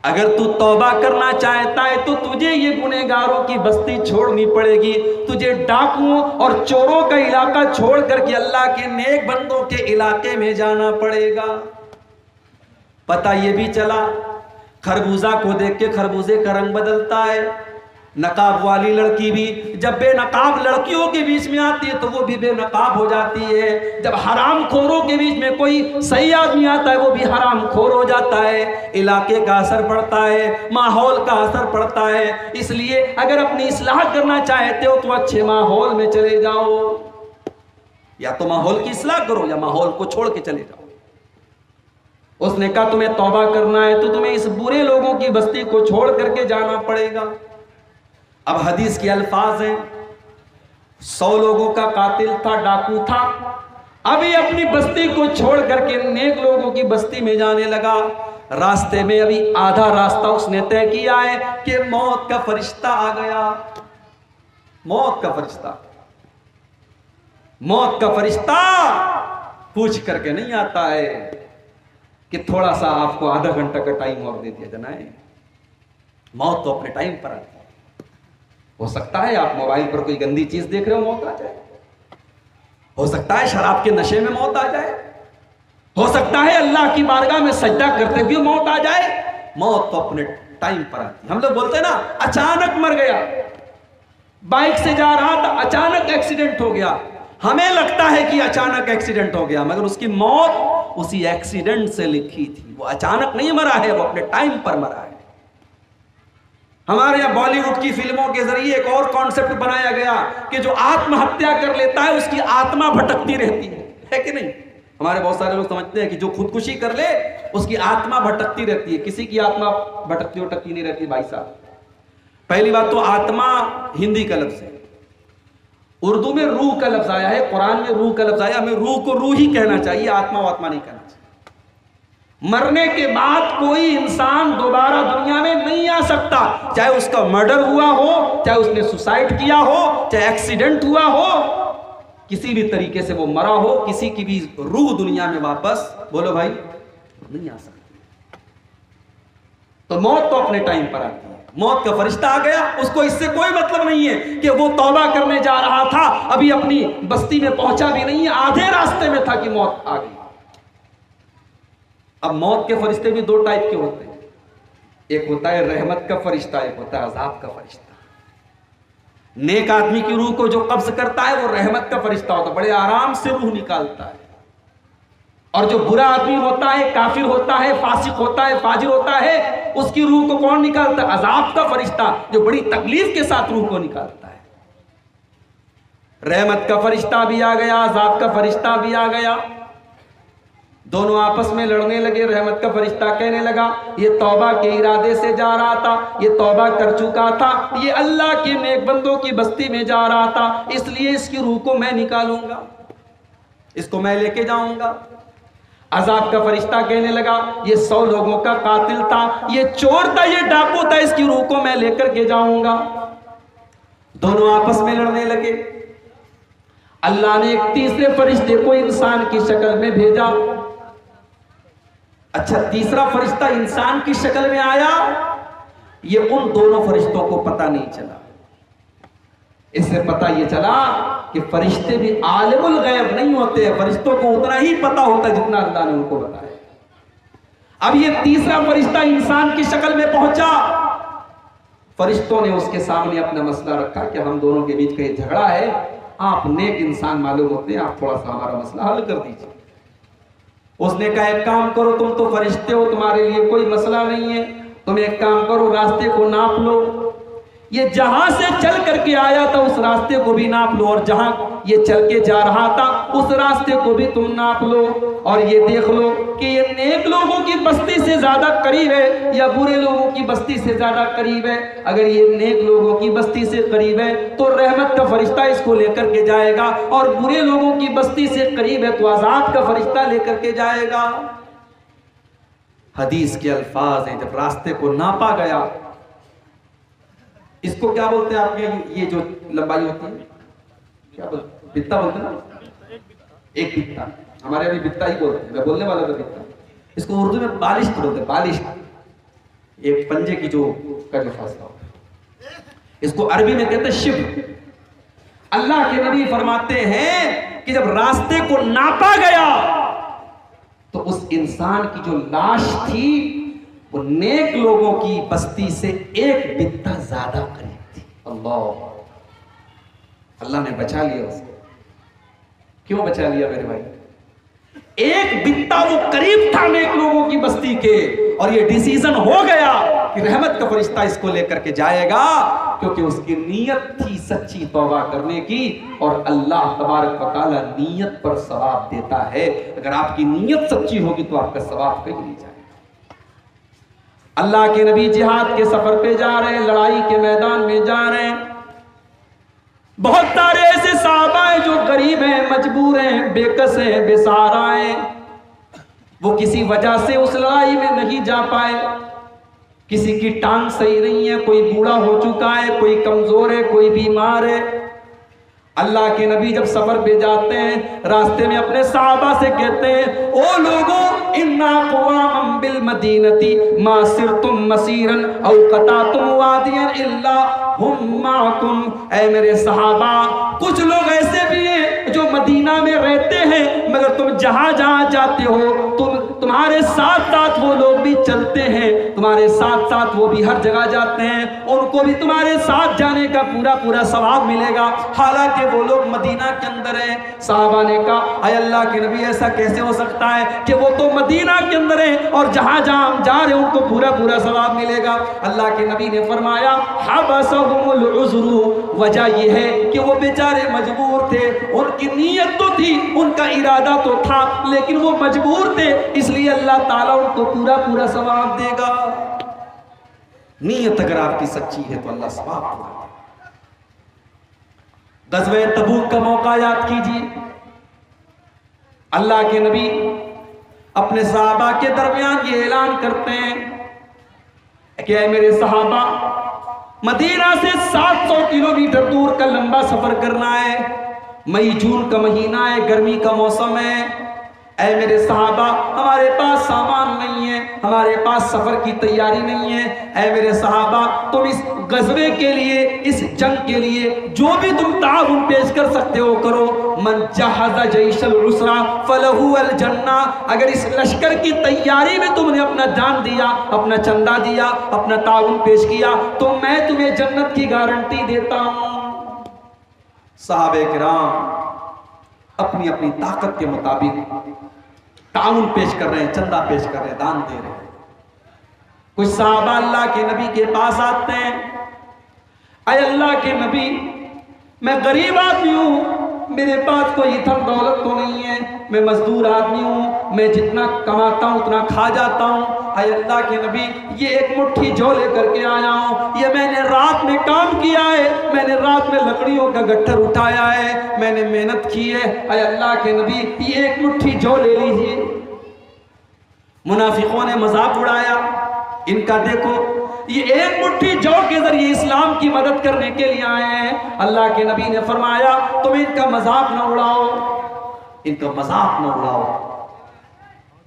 अगर तू तौबा करना चाहता है तो तुझे ये गुनहगारों की बस्ती छोड़नी पड़ेगी, तुझे डाकुओं और चोरों का इलाका छोड़ करके अल्लाह के नेक बंदों के इलाके में जाना पड़ेगा। पता ये भी चला खरबूजा को देख के खरबूजे का रंग बदलता है। नकाब वाली लड़की भी जब बेनकाब लड़कियों के बीच में आती है तो वो भी बेनकाब हो जाती है। जब हराम खोरों के बीच में कोई सही आदमी आता है वो भी हराम खोर हो जाता है। इलाके का असर पड़ता है, माहौल का असर पड़ता है। इसलिए अगर अपनी इस्लाह करना चाहते हो तो अच्छे माहौल में चले जाओ, या तो माहौल की इस्लाह करो या माहौल को छोड़ के चले जाओ। उसने कहा तुम्हें तौबा करना है तो तुम्हें इस बुरे लोगों की बस्ती को छोड़ करके जाना पड़ेगा। अब हदीस के अल्फाज हैं 100 लोगों का कातिल था, डाकू था, अभी अपनी बस्ती को छोड़ करके नेक लोगों की बस्ती में जाने लगा। रास्ते में अभी आधा रास्ता उसने तय किया है कि मौत का फरिश्ता आ गया। मौत का फरिश्ता, मौत का फरिश्ता पूछ करके नहीं आता है कि थोड़ा सा आपको आधा घंटा का टाइम और दे दिया जाए। मौत तो अपने टाइम पर आती है। हो सकता है आप मोबाइल पर कोई गंदी चीज देख रहे हो, मौत आ जाए। हो सकता है शराब के नशे में मौत आ जाए। हो सकता है अल्लाह की बारगाह में सजदा करते हुए मौत आ जाए। मौत तो अपने टाइम पर आती है। हम लोग बोलते हैं ना अचानक मर गया, बाइक से जा रहा था अचानक एक्सीडेंट हो गया। हमें लगता है कि अचानक एक्सीडेंट हो गया, मगर उसकी मौत उसी एक्सीडेंट से लिखी थी। वो अचानक नहीं मरा है, वो अपने टाइम पर मरा है। हमारे यहाँ बॉलीवुड की फिल्मों के जरिए एक और कॉन्सेप्ट बनाया गया कि जो आत्महत्या कर लेता है उसकी आत्मा भटकती रहती है कि नहीं? हमारे बहुत सारे लोग समझते हैं कि जो खुदकुशी कर ले उसकी आत्मा भटकती रहती है। किसी की आत्मा भटकती भटकती नहीं रहती भाई साहब। पहली बात तो आत्मा हिंदी का लफ्ज है, उर्दू में रूह का लफ्ज आया है, कुरान में रूह का लफ्ज आया। हमें रूह को रूह ही कहना चाहिए, आत्मा वात्मा नहीं कहना चाहिए। मरने के बाद कोई इंसान दोबारा दुनिया में नहीं आ सकता, चाहे उसका मर्डर हुआ हो, चाहे उसने सुसाइड किया हो, चाहे एक्सीडेंट हुआ हो, किसी भी तरीके से वो मरा हो, किसी की भी रूह दुनिया में वापस बोलो भाई नहीं आ सकती। तो मौत तो अपने टाइम पर आती है। मौत का फरिश्ता आ गया, उसको इससे कोई मतलब नहीं है कि वो तौबा करने जा रहा था, अभी अपनी बस्ती में पहुंचा भी नहीं है, आधे रास्ते में था कि मौत आ गई। अब मौत के फरिश्ते भी 2 टाइप के होते हैं, एक होता है रहमत का फरिश्ता, एक होता है अजाब का फरिश्ता। नेक आदमी की रूह को जो कब्ज करता है वो रहमत का फरिश्ता होता है, बड़े आराम से रूह निकालता है। और जो बुरा आदमी होता है, काफिर होता है, फासिक होता है, फाजिर होता है, उसकी रूह को कौन निकालता है? अजाब का फरिश्ता, जो बड़ी तकलीफ के साथ रूह को निकालता है। रहमत का फरिश्ता भी आ गया, अजाब का फरिश्ता भी आ गया। दोनों आपस में लड़ने लगे। रहमत का फरिश्ता कहने लगा, ये तौबा के इरादे से जा रहा था, ये तौबा कर चुका था, ये अल्लाह के नेक बंदों की बस्ती में जा रहा था, इसलिए इसकी रूह को मैं निकालूंगा, इसको मैं लेके जाऊंगा। अजाब का फरिश्ता कहने लगा, ये 100 लोगों का कातिल था, ये चोर था, ये डाकू था, इसकी रूह को मैं लेकर के जाऊंगा। दोनों आपस में लड़ने लगे। अल्लाह ने एक तीसरे फरिश्ते को इंसान की शक्ल में भेजा। अच्छा, तीसरा फरिश्ता इंसान की शक्ल में आया, ये उन दोनों फरिश्तों को पता नहीं चला। इससे पता ये चला कि फरिश्ते भी आलिमुल गैब नहीं होते हैं, फरिश्तों को उतना ही पता होता है जितना अल्लाह ने उनको बताया। अब ये तीसरा फरिश्ता इंसान की शक्ल में पहुंचा। फरिश्तों ने उसके सामने अपना मसला रखा कि हम दोनों के बीच कहीं झगड़ा है, आप नेक इंसान मालूम होते हैं, आप थोड़ा सा हमारा मसला हल कर दीजिए। उसने कहा, एक काम करो, तुम तो फरिश्ते हो, तुम्हारे लिए कोई मसला नहीं है, तुम एक काम करो, रास्ते को नाप लो। ये जहां से चल करके आया था उस रास्ते को भी नाप लो, और जहां ये चल के जा रहा था उस रास्ते को भी तुम नाप लो, और ये देख लो कि ये नेक लोगों की बस्ती से ज्यादा करीब है या बुरे लोगों की बस्ती से ज्यादा करीब है। अगर ये नेक लोगों की बस्ती से करीब है तो रहमत का फरिश्ता इसको लेकर के जाएगा, और बुरे लोगों की बस्ती से करीब है तो अजाब का फरिश्ता लेकर के जाएगा। हदीस के अल्फाज हैं, जब रास्ते को नापा गया, इसको क्या बोलते हैं आपके, ये जो लंबाई होती है क्या बोलते, बित्ता बोलते हैं ना, एक बित्ता, हमारे अभी बित्ता ही बोलते हैं, मैं बोलने वाला था बित्ता। इसको उर्दू में बालिश बोलते हैं, बालिश, एक पंजे की जो का जो फासला होता है, इसको अरबी में कहते हैं शिब। अल्लाह के नबी फरमाते हैं कि जब रास्ते को नापा गया तो उस इंसान की जो लाश थी वो नेक लोगों की बस्ती से एक बित्ता ज्यादा करीब थी। अल्लाह, अल्लाह ने बचा लिया उसको। क्यों बचा लिया मेरे भाई? एक बित्ता वो करीब था नेक लोगों की बस्ती के, और ये डिसीजन हो गया कि रहमत का फरिश्ता इसको लेकर के जाएगा, क्योंकि उसकी नीयत थी सच्ची तौबा करने की, और अल्लाह तबारक व तआला नीयत पर सवाब देता है। अगर आपकी नीयत सच्ची होगी तो आपका सवाब कहीं नहीं जाएगा। अल्लाह के नबी जिहाद के सफर पे जा रहे हैं, लड़ाई के मैदान में जा रहे हैं। बहुत सारे ऐसे साहबा हैं जो गरीब हैं, मजबूर हैं, बेकस हैं, बेसहारा हैं, वो किसी वजह से उस लड़ाई में नहीं जा पाए। किसी की टांग सही नहीं है, कोई बूढ़ा हो चुका है, कोई कमजोर है, कोई बीमार है। अल्लाह के नबी जब सफर पे जाते हैं, रास्ते में अपने साहबा से कहते हैं, ओ लोगों, इन्ना क़वाम बिल मदीनती मा सिरतुम मसीरन औ क़तातुम वादियन इल्ला हुम माकुम। ऐ मेरे सहाबा, कुछ लोग ऐसे भी हैं जो मदीना में रहते हैं, मगर तुम जहां जहां जाते हो तुम्हारे साथ साथ वो लोग भी चलते हैं, तुम्हारे साथ साथ वो भी हर जगह जाते हैं, उनको भी तुम्हारे साथ जाने का पूरा पूरा सवाब मिलेगा, हालांकि वो लोग मदीना के अंदर हैं। साहबा ने कहा, अय अल्लाह के नबी, ऐसा कैसे हो सकता है कि वो तो मदीना के अंदर है और जहां जहां हम जा रहे हैं उनको पूरा पूरा सवाब मिलेगा। अल्लाह के नबी ने फरमाया, हबसहुमुल उज़्रु, वजह यह है कि वो बेचारे मजबूर थे, उनकी नीयत तो थी, उनका इरादा तो था, लेकिन वो मजबूर थे, इसलिए अल्लाह ताला उनको पूरा पूरा सवाब देगा। नीयत अगर आपकी सच्ची है तो अल्लाह सवाब देगा। ग़ज़वे तबूक का मौका याद कीजिए। अल्लाह के नबी अपने सहाबा के दरमियान ये ऐलान करते हैं कि मेरे सहाबा, मदीना से 700 किलोमीटर दूर का लंबा सफर करना है, मई जून का महीना है, गर्मी का मौसम है। ऐ मेरे सहाबा, हमारे पास सामान नहीं है, हमारे पास सफर की तैयारी नहीं है। ऐ मेरे सहाबा, तुम इस गज़वे के लिए, इस जंग के लिए जो भी तुम ताउन पेश कर सकते हो करो। मन जहज़ जैशल उसरा फलहु अल जन्ना। अगर इस लश्कर की तैयारी में तुमने अपना जान दिया, अपना चंदा दिया, अपना ताउन पेश किया, तो मैं तुम्हें जन्नत की गारंटी देता हूं। सहाबे किराम अपनी अपनी ताकत के मुताबिक ताउन पेश कर रहे हैं, चंदा पेश कर रहे हैं, दान दे रहे हैं। कुछ साहबा अल्लाह के नबी के पास आते हैं, अय अल्लाह के नबी, मैं गरीब आदमी हूं, मेरे पास कोई धन दौलत तो नहीं है, मैं मजदूर आदमी हूं, मैं जितना कमाता हूं उतना खा जाता हूं। अय अल्लाह के नबी, ये एक मुट्ठी जौ लेकर के आया हूं, ये मैंने रात में काम किया है, मैंने रात में लकड़ियों का गट्ठर उठाया है, मैंने मेहनत की है। अय अल्लाह के नबी, ये एक मुट्ठी जौ ले लीजिए। मुनाफिकों ने मजाक उड़ाया इनका, देखो ये एक मुट्ठी जौ के जरिए इस्लाम की मदद करने के लिए आए हैं। अल्लाह के नबी ने फरमाया, तुम इनका मजाक न उड़ाओ, इनका मजाक न उड़ाओ,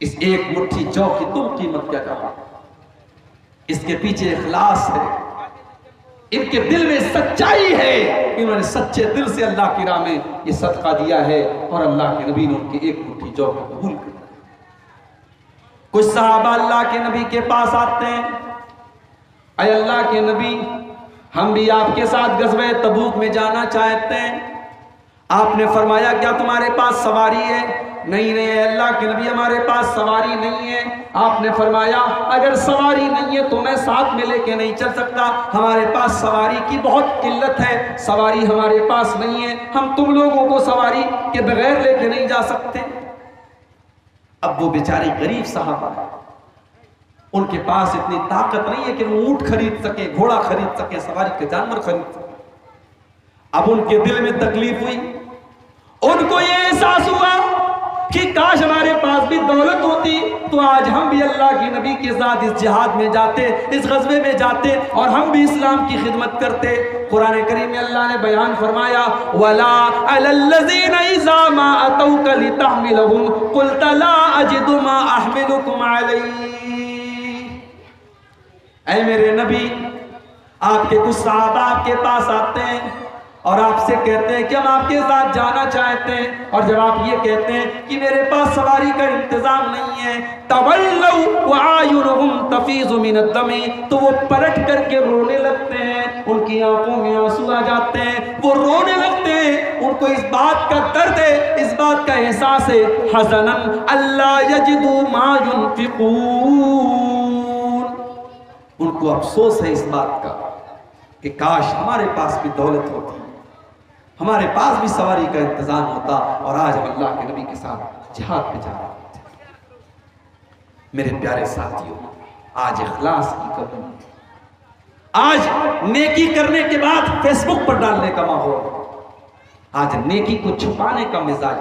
इस एक मुट्ठी जौ की तुम कीमत क्या करो, इसके पीछे इखलास है, इनके दिल में सच्चाई है, इन्होंने सच्चे दिल से अल्लाह की राह में ये सदका दिया है और अल्लाह के नबी ने उनकी एक मुट्ठी जौ को कबूल कर। कुछ सहाबा अल्लाह के नबी के पास आते हैं, अय अल्लाह के नबी, हम भी आपके साथ गज़वे तबूक में जाना चाहते हैं। आपने फरमाया, क्या तुम्हारे पास सवारी है? नहीं नहीं अल्लाह के नबी, हमारे पास सवारी नहीं है। आपने फरमाया, अगर सवारी नहीं है तो मैं साथ में लेके नहीं चल सकता, हमारे पास सवारी की बहुत किल्लत है, सवारी हमारे पास नहीं है, हम तुम लोगों को सवारी के बगैर लेके नहीं जा सकते। अब वो बेचारे गरीब साहबा, उनके पास इतनी ताकत नहीं है कि वो ऊंट खरीद सके, घोड़ा खरीद सके, सवारी के जानवर खरीद सके। अब उनके दिल में तकलीफ हुई, उनको ये एहसास हुआ कि काश हमारे पास भी दौलत होती तो आज हम भी अल्लाह के नबी के साथ इस जिहाद में जाते, इस गज़वे में जाते और हम भी इस्लाम की खिदमत करते। कुरान करीम में अल्लाह ने बयान फरमाया, वला अलल्लज़ीना इज़ा मा अतौका लितहमिलहुम क़ुल्त ला अजिदु मा अहमिलुकुम अलैहि। ऐ मेरे नबी, आपके कुछ सहाबा आपके पास आते हैं और आपसे कहते हैं कि हम आपके साथ जाना चाहते हैं, और जब आप ये कहते हैं कि मेरे पास सवारी का इंतजाम नहीं है, तवल्लौ व आयुनुहुम तफीज़ु मिनद्दमी, तो वो पलट करके रोने लगते हैं, उनकी आंखों में आंसू आ जाते हैं, वो रोने लगते हैं, उनको इस बात का दर्द है, इस बात का एहसास है, हज़नन अल्ला यजिदू मा युनफिकून, उनको अफसोस है इस बात का कि काश हमारे पास भी दौलत होती, हमारे पास भी सवारी का इंतजाम होता और आज हम अल्लाह के नबी के साथ जिहाद पे जा रहे होते। मेरे प्यारे साथियों, आज इखलास की कमी, आज नेकी करने के बाद फेसबुक पर डालने का माहौल, आज नेकी को छुपाने का मिजाज।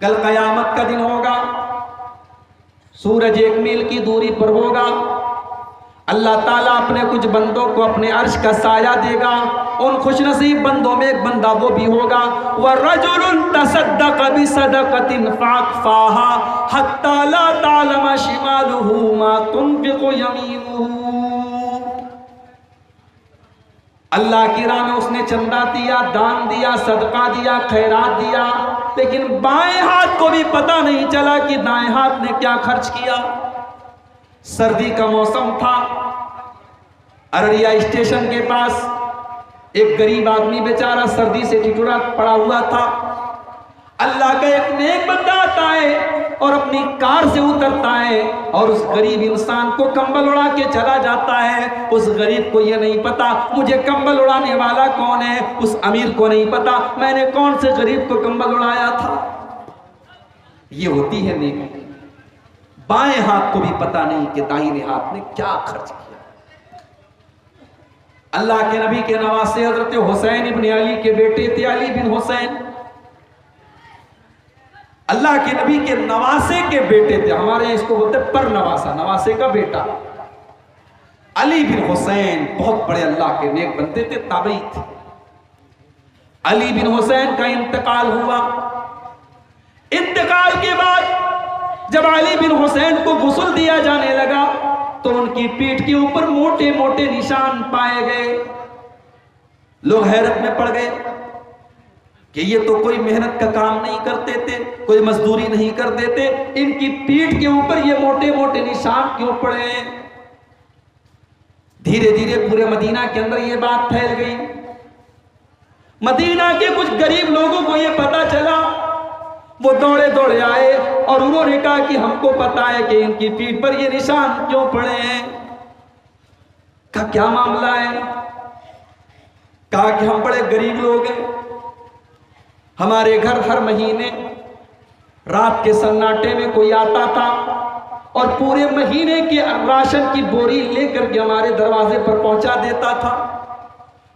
कल कयामत का दिन होगा, सूरज 1 मील की दूरी पर होगा, अल्लाह ताला अपने कुछ बंदों को अपने अर्श का साया देगा, उन खुशनसीब बंदों में एक बंदा वो भी होगा, वरजुलुन तसद्दक़ बिसदक़तिन फ़अख़फ़ाहा हत्ता ला तअलम शिमालुहु मा तुनफ़िक़ु यमीनुहु। अल्लाह की राह में उसने चंदा दिया, दान दिया, सदका दिया, खैरात दिया, लेकिन बाएं हाथ को भी पता नहीं चला कि दाएं हाथ ने क्या खर्च किया। सर्दी का मौसम था, अररिया स्टेशन के पास एक गरीब आदमी बेचारा सर्दी से ठिठुरा पड़ा हुआ था। अल्लाह का एक नेक बंदा आता है और अपनी कार से उतरता है और उस गरीब इंसान को कंबल उड़ा के चला जाता है। उस गरीब को यह नहीं पता मुझे कंबल उड़ाने वाला कौन है, उस अमीर को नहीं पता मैंने कौन से गरीब को कंबल उड़ाया था। ये होती है नेकी। बाएं हाथ को भी पता नहीं कि दाहिने हाथ ने क्या खर्च किया। अल्लाह के नबी के नवासे हजरत हुसैन इब्न अली के बेटे थे, अली बिन हुसैन। अल्लाह के नबी के नवासे के बेटे थे, हमारे इसको बोलते पर नवासा, नवासे का बेटा अली बिन हुसैन। बहुत बड़े अल्लाह के नेक बनते थे, ताबई थे। अली बिन हुसैन का इंतकाल हुआ। इंतकाल के बाद जब अली बिन हुसैन को गुस्ल दिया जाने लगा तो उनकी पीठ के ऊपर मोटे मोटे निशान पाए गए। लोग हैरत में पड़ गए कि ये तो कोई मेहनत का काम नहीं करते थे, कोई मजदूरी नहीं करते थे, इनकी पीठ के ऊपर ये मोटे मोटे निशान क्यों पड़े। धीरे धीरे पूरे मदीना के अंदर ये बात फैल गई। मदीना के कुछ गरीब लोगों को ये पता चला, वो दौड़े दौड़े आए और उन्होंने कहा कि हमको पता है कि इनकी पीठ पर ये निशान क्यों पड़े हैं। कहा क्या मामला है? कहा कि हम बड़े गरीब लोग हैं, हमारे घर हर महीने रात के सन्नाटे में कोई आता था और पूरे महीने के राशन की बोरी लेकर के हमारे दरवाजे पर पहुंचा देता था।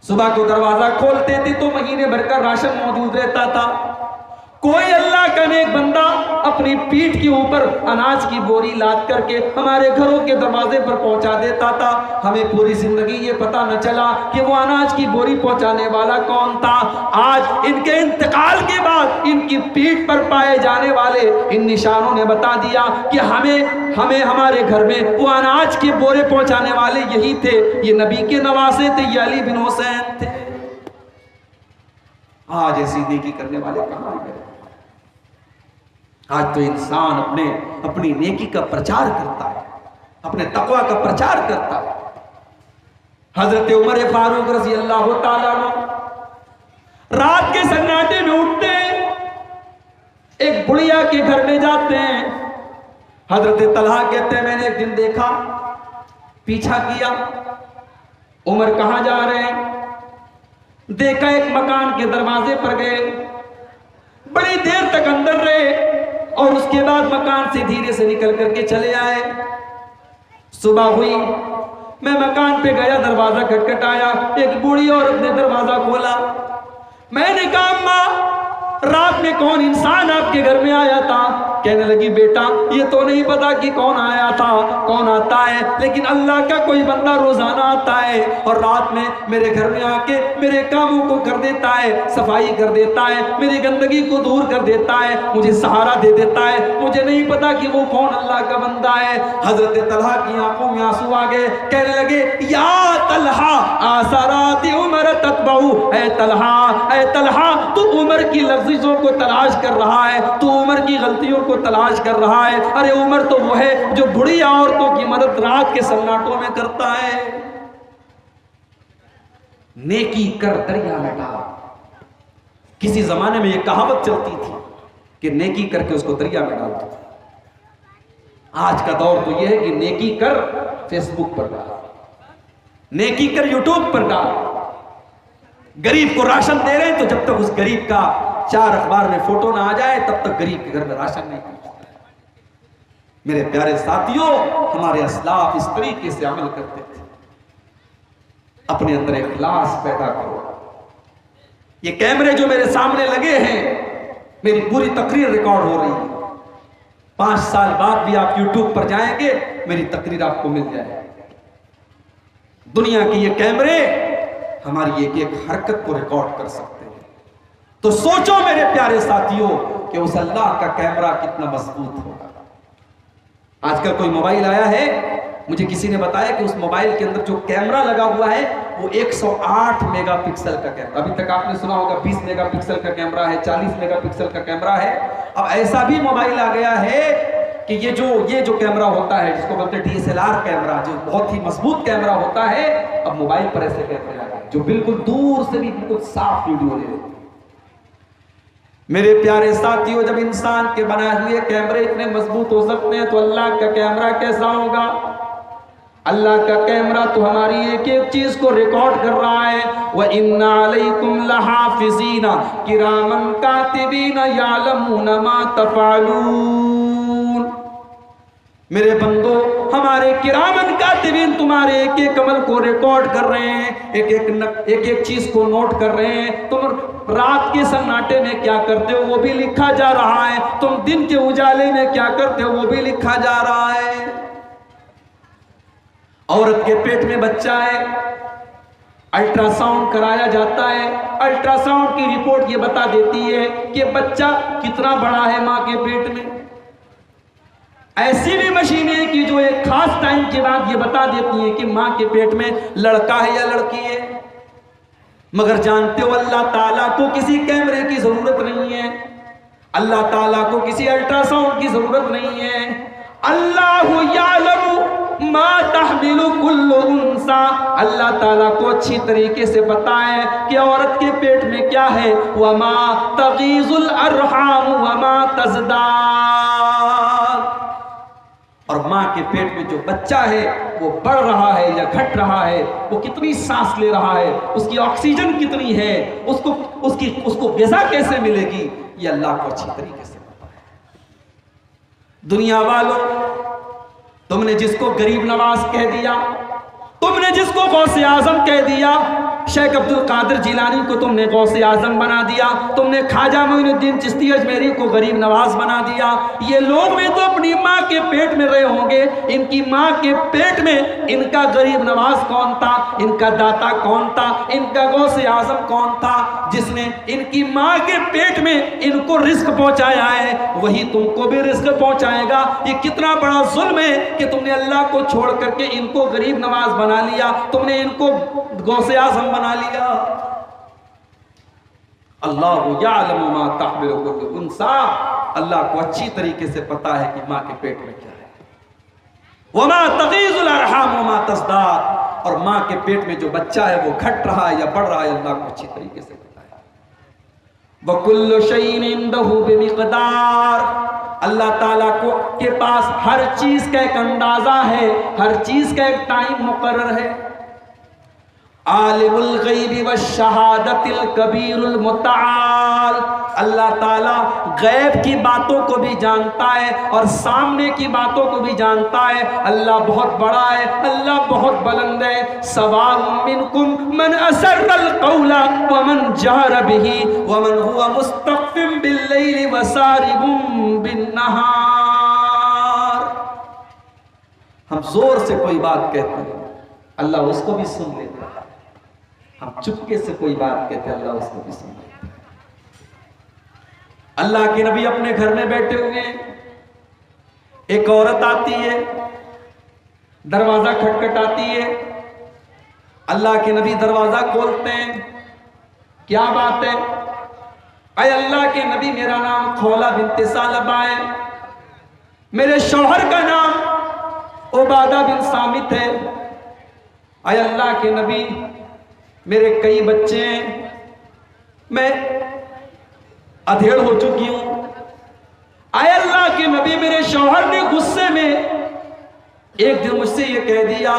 सुबह को दरवाजा खोलते थे तो महीने भर का राशन मौजूद रहता था। कोई अल्लाह का नेक बंदा अपनी पीठ के ऊपर अनाज की बोरी लाद करके हमारे घरों के दरवाजे पर पहुंचा देता था। हमें पूरी जिंदगी ये पता न चला कि वो अनाज की बोरी पहुंचाने वाला कौन था। आज इनके इंतकाल के बाद इनकी पीठ पर पाए जाने वाले इन निशानों ने बता दिया कि हमें हमारे घर में वो अनाज के बोरे पहुंचाने वाले यही थे, ये नबी के नवासे थे, ये अली बिन हुसैन थे। आज ऐसी नेकी करने वाले कहां गए? आज तो इंसान अपनी नेकी का प्रचार करता है, अपने तकवा का प्रचार करता है। हजरत उमर फारूक रज़ी अल्लाह तआला अन्हु रात के सन्नाटे में उठते हैं, एक बुढ़िया के घर में जाते हैं। हजरत तलहा कहते हैं मैंने एक दिन देखा, पीछा किया, उमर कहां जा रहे हैं? देखा एक मकान के दरवाजे पर गए, बड़ी देर तक अंदर रहे और उसके बाद मकान से धीरे से निकल करके चले आए। सुबह हुई, मैं मकान पे गया, दरवाजा खटखटाया, एक बूढ़ी औरत ने दरवाजा खोला। मैंने कहा अम्मा, रात में कौन इंसान आपके घर में आया था? कहने लगी बेटा ये तो नहीं पता कि कौन आया था, कौन आता है, लेकिन अल्लाह का कोई बंदा रोजाना आता है और रात में मेरे घर में आके मेरे कामों को कर देता है, सफाई कर देता है, मेरी गंदगी को दूर कर देता है, मुझे सहारा दे देता है। मुझे नहीं पता कि वो कौन अल्लाह का बंदा है। हजरत तलहा की आंखों में आंसू आ गए, कहने लगे या तलहा आसराती उमर ततबऊ, ऐ तलहा तू उमर की लफ्ज़ों को तलाश कर रहा है, तू उमर की गलतियों को तलाश कर रहा है। अरे उमर तो वो है जो बुढ़ी औरतों की मदद रात के सन्नाटों में करता है। नेकी कर दरिया में डाल। किसी जमाने में यह कहावत चलती थी कि नेकी करके उसको दरिया में डाल दो। आज का दौर तो यह है कि नेकी कर फेसबुक पर डाल, नेकी कर यूट्यूब पर डाल। गरीब को राशन दे रहे हैं तो जब तक उस गरीब का 4 अखबार में फोटो ना आ जाए तब तक गरीब के घर में राशन नहीं पहुंचता। मेरे प्यारे साथियों, हमारे अस्लाफ इस तरीके से अमल करते थे। अपने अंदर इखलास पैदा करो। ये कैमरे जो मेरे सामने लगे हैं, मेरी पूरी तकरीर रिकॉर्ड हो रही है। 5 साल बाद भी आप यूट्यूब पर जाएंगे, मेरी तकरीर आपको मिल जाएगी। दुनिया के ये कैमरे हमारी एक एक हरकत को रिकॉर्ड कर सकते हैं। तो सोचो मेरे प्यारे साथियों कि उस अल्लाह का कैमरा कितना मजबूत होगा। आजकल कोई मोबाइल आया है, मुझे किसी ने बताया कि उस मोबाइल के अंदर जो कैमरा लगा हुआ है वो 108 मेगापिक्सल का कैमरा। अभी तक आपने सुना होगा 20 मेगापिक्सल का कैमरा है, 40 मेगापिक्सल का कैमरा है। अब ऐसा भी मोबाइल आ गया है कि ये जो कैमरा होता है, जिसको बोलते हैं DSLR कैमरा, जो बहुत ही मजबूत कैमरा होता है, अब मोबाइल पर ऐसे कैमरे आ गए जो बिल्कुल दूर से भी बिल्कुल साफ वीडियो ले लेते हैं। मेरे प्यारे साथियों, जब इंसान के बनाए हुए कैमरे इतने मजबूत हो सकते हैं तो अल्लाह का कैमरा कैसा होगा? अल्लाह का कैमरा तो हमारी एक एक चीज को रिकॉर्ड कर रहा है। व इन्ना अलैकुम लहाफिज़ीना किरामन कातिबीना यालमूना मा तफअलून। मेरे बंदो, हमारे किरामन कातिबीन तुम्हारे एक एक अमल को रिकॉर्ड कर रहे हैं, एक एक चीज को नोट कर रहे हैं। तुम रात के सन्नाटे में क्या करते हो वो भी लिखा जा रहा है, तुम दिन के उजाले में क्या करते हो वो भी लिखा जा रहा है। औरत के पेट में बच्चा है, अल्ट्रासाउंड कराया जाता है, अल्ट्रासाउंड की रिपोर्ट ये बता देती है कि बच्चा कितना बड़ा है मां के पेट में। ऐसी भी मशीनें हैं कि जो एक खास टाइम के बाद ये बता देती हैं कि मां के पेट में लड़का है या लड़की है। मगर जानते हो अल्लाह ताला को किसी कैमरे की जरूरत नहीं है, अल्लाह ताला को किसी अल्ट्रासाउंड की जरूरत नहीं है। अल्लाहु यालमु मा तहमिलु कुल्लु उन्सा, अल्लाह ताला को अच्छी तरीके से बताएं कि औरत के पेट में क्या है। वमा तगीजुल अरहाम वमा तज़दाद, और माँ के पेट में जो बच्चा है वो बढ़ रहा है या घट रहा है, वो कितनी सांस ले रहा है, उसकी ऑक्सीजन कितनी है, उसको ग़िज़ा कैसे मिलेगी, ये अल्लाह को अच्छी तरीके से पता है। दुनिया वालों, तुमने जिसको गरीब नवाज कह दिया, तुमने जिसको गौसे आजम कह दिया, शेख अब्दुल कादिर जिलानी को तुमने गौसे आजम बना दिया, तुमने ख्वाजा मोइनुद्दीन चिश्ती अजमेरी को गरीब नवाज बना दिया। ये लोग भी तो अपनी माँ के पेट में रहे होंगे, इनकी माँ के पेट में इनका गरीब नवाज कौन था, इनका दाता कौन था, इनका गौसे आजम कौन था, जिसने इनकी माँ के पेट में इनको रिस्क पहुंचाया है, वही तुमको भी रिस्क पहुंचाएगा। ये कितना बड़ा जुल्म है कि तुमने अल्लाह को छोड़ करके इनको गरीब नवाज बना लिया, तुमने इनको गौसे आजम बना लिया। अल्लाहु यअलमु मा तहमिलु कुल्लु उन्सा, अल्लाह को अच्छी तरीके से पता है कि माँ के पेट में क्या है। वमा तगीजुल अरहाम वमा तज़दाद, और माँ के पेट में जो बच्चा है वो घट रहा है या बढ़ रहा है, अल्लाह को अच्छी तरीके से पता है। वकुल्लु शैइन इंदहु बिमिक़दार, अल्लाह ताला को के पास हर चीज का एक अंदाजा है, हर चीज का एक टाइम मुकर्रर है। आलिमुल गैबि वश्शहादतिल कबीरुल मुतआल, अल्लाह ताला गैब की बातों को भी जानता है और सामने की बातों को भी जानता है। अल्लाह बहुत बड़ा है, अल्लाह बहुत बुलंद है। सवाउम मिनकुम मन असर्रल कौला व मन जहर बिही व मन हुवा मुस्तख्फिम बिल्लैलि व सारिबुम बिन्नहार। हम जोर से कोई बात कहते हैं, अल्लाह उसको भी सुन लेता है। हम चुपके से कोई बात कहते हैं, अल्लाह उसको भी सुन लेता है। अल्लाह के नबी अपने घर में बैठे हुए, एक औरत आती है, दरवाजा खटखटाती है, अल्लाह के नबी दरवाजा खोलते हैं। क्या बात है? अय अल्लाह के नबी, मेरा नाम खौला बिन्त सालबा है, मेरे शौहर का नाम उबादा बिन सामित है। अय अल्लाह के नबी, मेरे कई बच्चे हैं, मैं अधेड़ हो चुकी हूं। आय अल्लाह के नबी, मेरे शौहर ने गुस्से में एक दिन मुझसे ये कह दिया,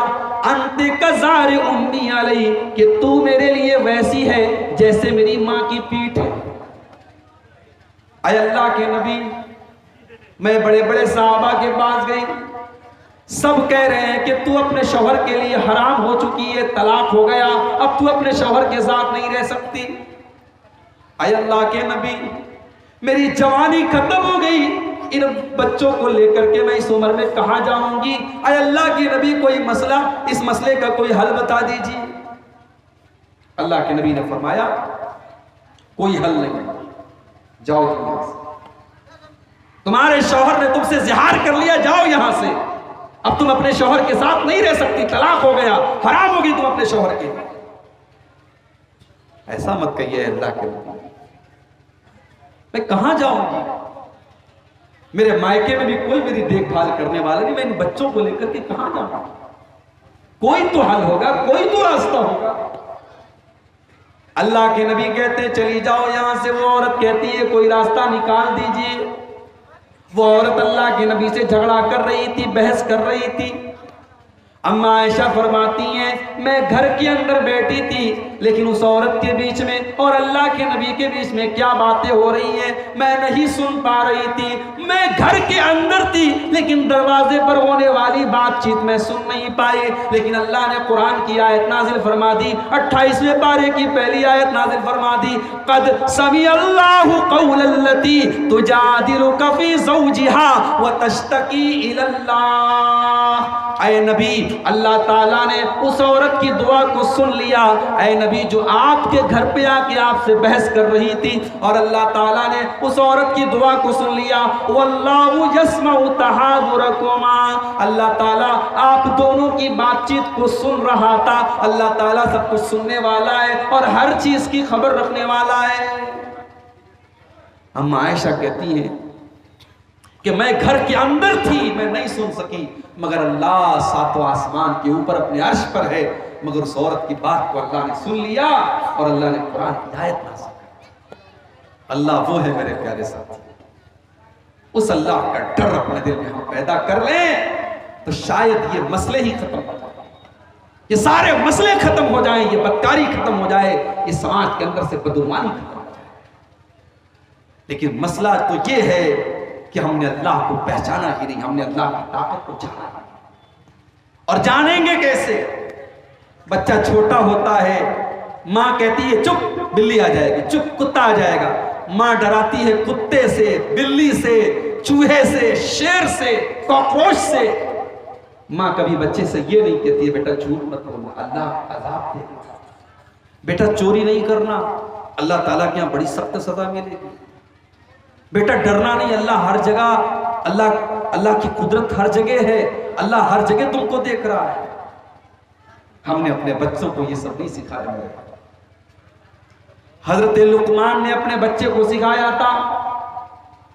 अंते कज़ार उम्मी अलई, कि तू मेरे लिए वैसी है जैसे मेरी मां की पीठ है। आय अल्लाह के नबी, मैं बड़े बड़े साहबा के पास गई, सब कह रहे हैं कि तू अपने शौहर के लिए हराम हो चुकी है, तलाक हो गया, अब तू अपने शौहर के साथ नहीं रह सकती। आय अल्लाह के नबी, मेरी जवानी खत्म हो गई, इन बच्चों को लेकर के मैं इस उम्र में कहां जाऊंगी। आय अल्लाह के नबी, कोई मसला, इस मसले का कोई हल बता दीजिए। अल्लाह के नबी ने फरमाया, कोई हल नहीं, जाओ यहां से, तुम्हारे शौहर ने तुमसे ज़िहार कर लिया, जाओ यहां से, अब तुम अपने शौहर के साथ नहीं रह सकती, तलाक हो गया, हराम होगी तुम अपने शौहर के। ऐसा मत कहिए अल्लाह के नबी, मैं कहां जाऊंगी, मेरे मायके में भी कोई मेरी देखभाल करने वाला नहीं, मैं इन बच्चों को लेकर के कहां जाऊंगा। कोई तो हल होगा, कोई तो रास्ता होगा। अल्लाह के नबी कहते चली जाओ यहां से। वो औरत कहती है कोई रास्ता निकाल दीजिए। वो औरत अल्लाह के नबी से झगड़ा कर रही थी, बहस कर रही थी। अम्मा आयशा फरमाती हैं, मैं घर के अंदर बैठी थी, लेकिन उस औरत के बीच में और अल्लाह के नबी के बीच में क्या बातें हो रही हैं मैं नहीं सुन पा रही थी। मैं घर के अंदर थी, लेकिन दरवाजे पर होने वाली बातचीत मैं सुन नहीं पाई। लेकिन अल्लाह ने कुरान की आयत नाजिल फरमा दी, 28वें पारे की पहली आयत नाजिल फरमा दी, कद समी अल्लाहु कौलल्लती तुजादिलुका फी ज़ौजिहा व तश्तकी इलल्लाह। ऐ नबी, अल्लाह ताला ने उस औरत की दुआ को सुन लिया। ऐ नबी, जो आपके घर पे आके आपसे बहस कर रही थी, और अल्लाह ताला ने उस औरत की दुआ को सुन लिया। वल्लाहु यस्मउ तहावुरकुमा, अल्लाह ताला आप दोनों की बातचीत को सुन रहा था। अल्लाह ताला सब कुछ सुनने वाला है और हर चीज की खबर रखने वाला है। अम्मा आयशा कहती है कि मैं घर के अंदर थी, मैं नहीं सुन सकी, मगर अल्लाह सातों आसमान के ऊपर अपने अर्श पर है, मगर उस औरत की बात को अल्लाह ने सुन लिया और अल्लाह ने कुरान की आयत नाज़िल कर। अल्लाह वो है मेरे प्यारे साथी, उस अल्लाह का डर अपने दिल में हम पैदा कर लें तो शायद ये मसले ही खत्म हो जाए, ये सारे मसले खत्म हो जाएं, ये बदकारी खत्म हो जाए, ये समाज के अंदर से बदगुमानी खत्म हो जाए। लेकिन मसला तो ये है कि हमने अल्लाह को पहचाना ही नहीं, हमने अल्लाह की ताकत को जाना नहीं। और जानेंगे कैसे? बच्चा छोटा होता है, मां कहती है चुप बिल्ली आ जाएगी, चुप कुत्ता आ जाएगा, मां डराती है कुत्ते से, बिल्ली से, चूहे से, शेर से, कॉकरोच से। मां कभी बच्चे से ये नहीं कहती है बेटा झूठ मत बोलना, अल्लाह अज़ाब देगा, बेटा चोरी नहीं करना, अल्लाह ताला के यहां बड़ी सख्त सजा मिलेगी, बेटा डरना नहीं, अल्लाह हर जगह, अल्लाह की कुदरत हर जगह है, अल्लाह हर जगह तुमको देख रहा है। हमने अपने बच्चों को ये सब नहीं सिखाया। हजरत लुकमान ने अपने बच्चे को सिखाया था।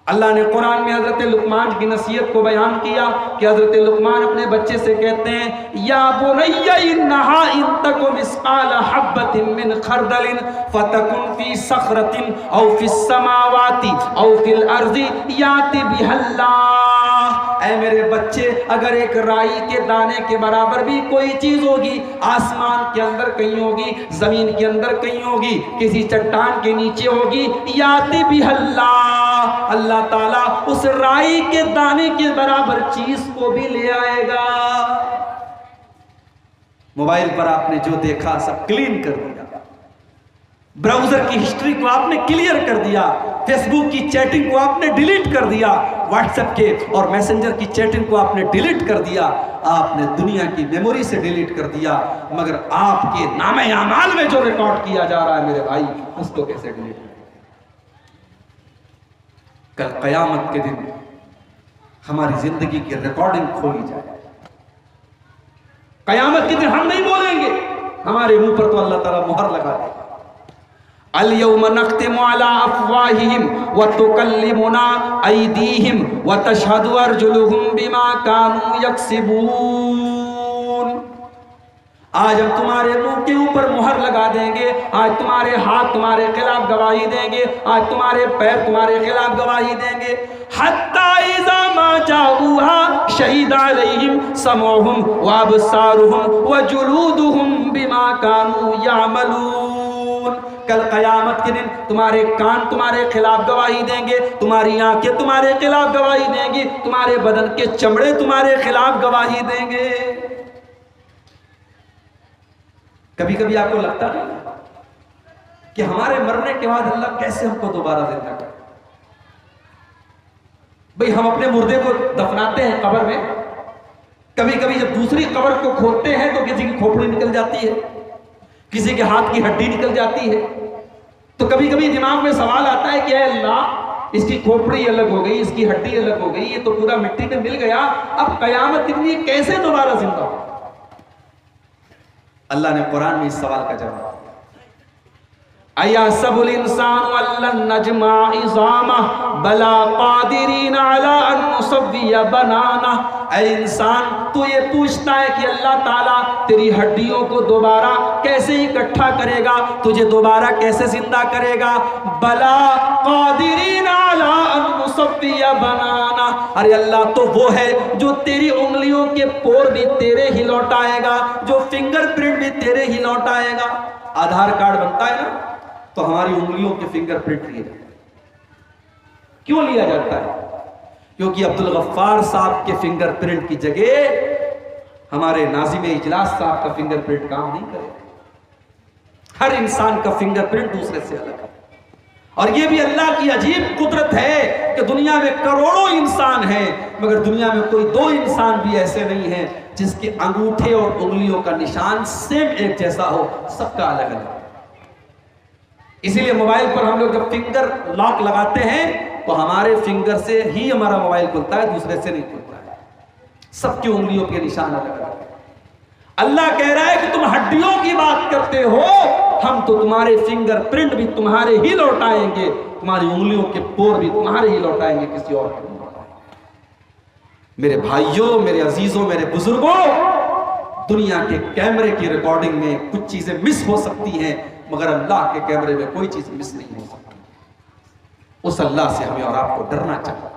अल्लाह ने कुरान में हजरत लुकमान की नसीहत को बयान किया कि हजरत लुकमान अपने बच्चे से कहते हैं, या बुनय्या इन्नहा इन तकुन मिस्काल हब्बतिन मिन खरदलिन फतकुन फी सखरतिन औ फिस समावाति औ फिल अर्ज़ि याति बिहल्लाह। ऐ मेरे बच्चे, अगर एक राई के दाने के बराबर भी कोई चीज होगी, आसमान के अंदर कहीं होगी, जमीन के अंदर कहीं होगी, किसी चट्टान के नीचे होगी, याति बिहल्लाह, अल्लाह ताला उस राई के दाने के बराबर चीज को भी ले आएगा। मोबाइल पर आपने जो देखा सब क्लीन कर दिया, ब्राउजर की हिस्ट्री को आपने क्लियर कर दिया, फेसबुक की चैटिंग को आपने डिलीट कर दिया, व्हाट्सएप के और मैसेंजर की चैटिंग को आपने डिलीट कर दिया, आपने दुनिया की मेमोरी से डिलीट कर दिया, मगर आपके नामे आमाल में जो रिकॉर्ड किया जा रहा है मेरे भाई, उसको कैसे डिलीट करें? कल कयामत के दिन हमारी जिंदगी की रिकॉर्डिंग खोली जाए। कयामत के दिन हम नहीं बोलेंगे, हमारे मुंह पर तो अल्लाह ताला मुहर लगा देगा। अल यौम नख्तिमु अला अफ़वाहिहिम व तुकल्लिमुना अयदीहिम व तशहदु अर्जुलुहुम बिमा कानू यक्सिबून। आज हम तुम्हारे मुंह के ऊपर मुहर लगा देंगे, आज तुम्हारे हाथ तुम्हारे खिलाफ गवाही देंगे, आज तुम्हारे पैर तुम्हारे खिलाफ गवाही देंगे। हत्ता इज़ा मा जाऊहा शहीद अलैहिम समऊहुम व अबसारुहुम व जुलूदुहुम बिमा कानू यामलून। कल कयामत के दिन तुम्हारे कान तुम्हारे खिलाफ गवाही देंगे, तुम्हारी आंखें तुम्हारे खिलाफ गवाही देंगी, तुम्हारे बदन के चमड़े तुम्हारे खिलाफ गवाही देंगे। कभी कभी आपको लगता नहीं कि हमारे मरने के बाद अल्लाह कैसे हमको दोबारा जिंदा करे? भाई हम अपने मुर्दे को दफनाते हैं कब्र में, कभी कभी जब दूसरी कब्र को खोदते हैं तो किसी की खोपड़ी निकल जाती है, किसी के हाथ की हड्डी निकल जाती है, तो कभी कभी दिमाग में सवाल आता है कि अल्लाह इसकी खोपड़ी अलग हो गई, इसकी हड्डी अलग हो गई, ये तो पूरा मिट्टी में मिल गया, अब कयामत के दिन कैसे दोबारा जिंदा हो? अल्लाह ने कुरान में इस सवाल का जवाब दिया, अयहसबुल इंसानु अल्लन नजमा इज़ामा बला कादिरीन अला अन नुसव्विया बनाना। ऐ इंसान, तू ये पूछता है कि अल्लाह ताला तेरी हड्डियों को दोबारा कैसे इकट्ठा करेगा, तुझे दोबारा कैसे जिंदा करेगा? बला कादिरीन अला अन नुसव्विया बनाना। अरे अल्लाह तो वो है जो तेरी उंगलियों के पोर भी तेरे ही लौटाएगा, जो फिंगरप्रिंट भी तेरे ही लौटाएगा। आधार कार्ड बनता है ना, तो हमारी उंगलियों के फिंगरप्रिंट लिए जाते हैं। क्यों लिया जाता है? क्योंकि अब्दुल गफ्फार साहब के फिंगरप्रिंट की जगह हमारे नाज़िम इजलास साहब का फिंगरप्रिंट काम नहीं करेगा। हर इंसान का फिंगरप्रिंट दूसरे से अलग है। और यह भी अल्लाह की अजीब कुदरत है कि दुनिया में करोड़ों इंसान हैं, मगर दुनिया में कोई दो इंसान भी ऐसे नहीं हैं जिसके अंगूठे और उंगलियों का निशान सेम एक जैसा हो, सबका अलग अलग। इसीलिए मोबाइल पर हम लोग जब फिंगर लॉक लगाते हैं तो हमारे फिंगर से ही हमारा मोबाइल खुलता है, दूसरे से नहीं खुलता है। सबकी उंगलियों के निशान अलग अलग है। अल्लाह कह रहा है कि तुम हड्डियों की बात करते हो, हम तो तुम्हारे फिंगरप्रिंट भी तुम्हारे ही लौटाएंगे, तुम्हारी उंगलियों के पोर भी तुम्हारे ही लौटाएंगे, किसी और को नहीं लौटाएंगे। मेरे भाइयों, मेरे अजीजों, मेरे बुजुर्गों, दुनिया के कैमरे की रिकॉर्डिंग में कुछ चीजें मिस हो सकती हैं, मगर अल्लाह के कैमरे में कोई चीज मिस नहीं हो सकती। उस अल्लाह से हमें और आपको डरना चाहिए।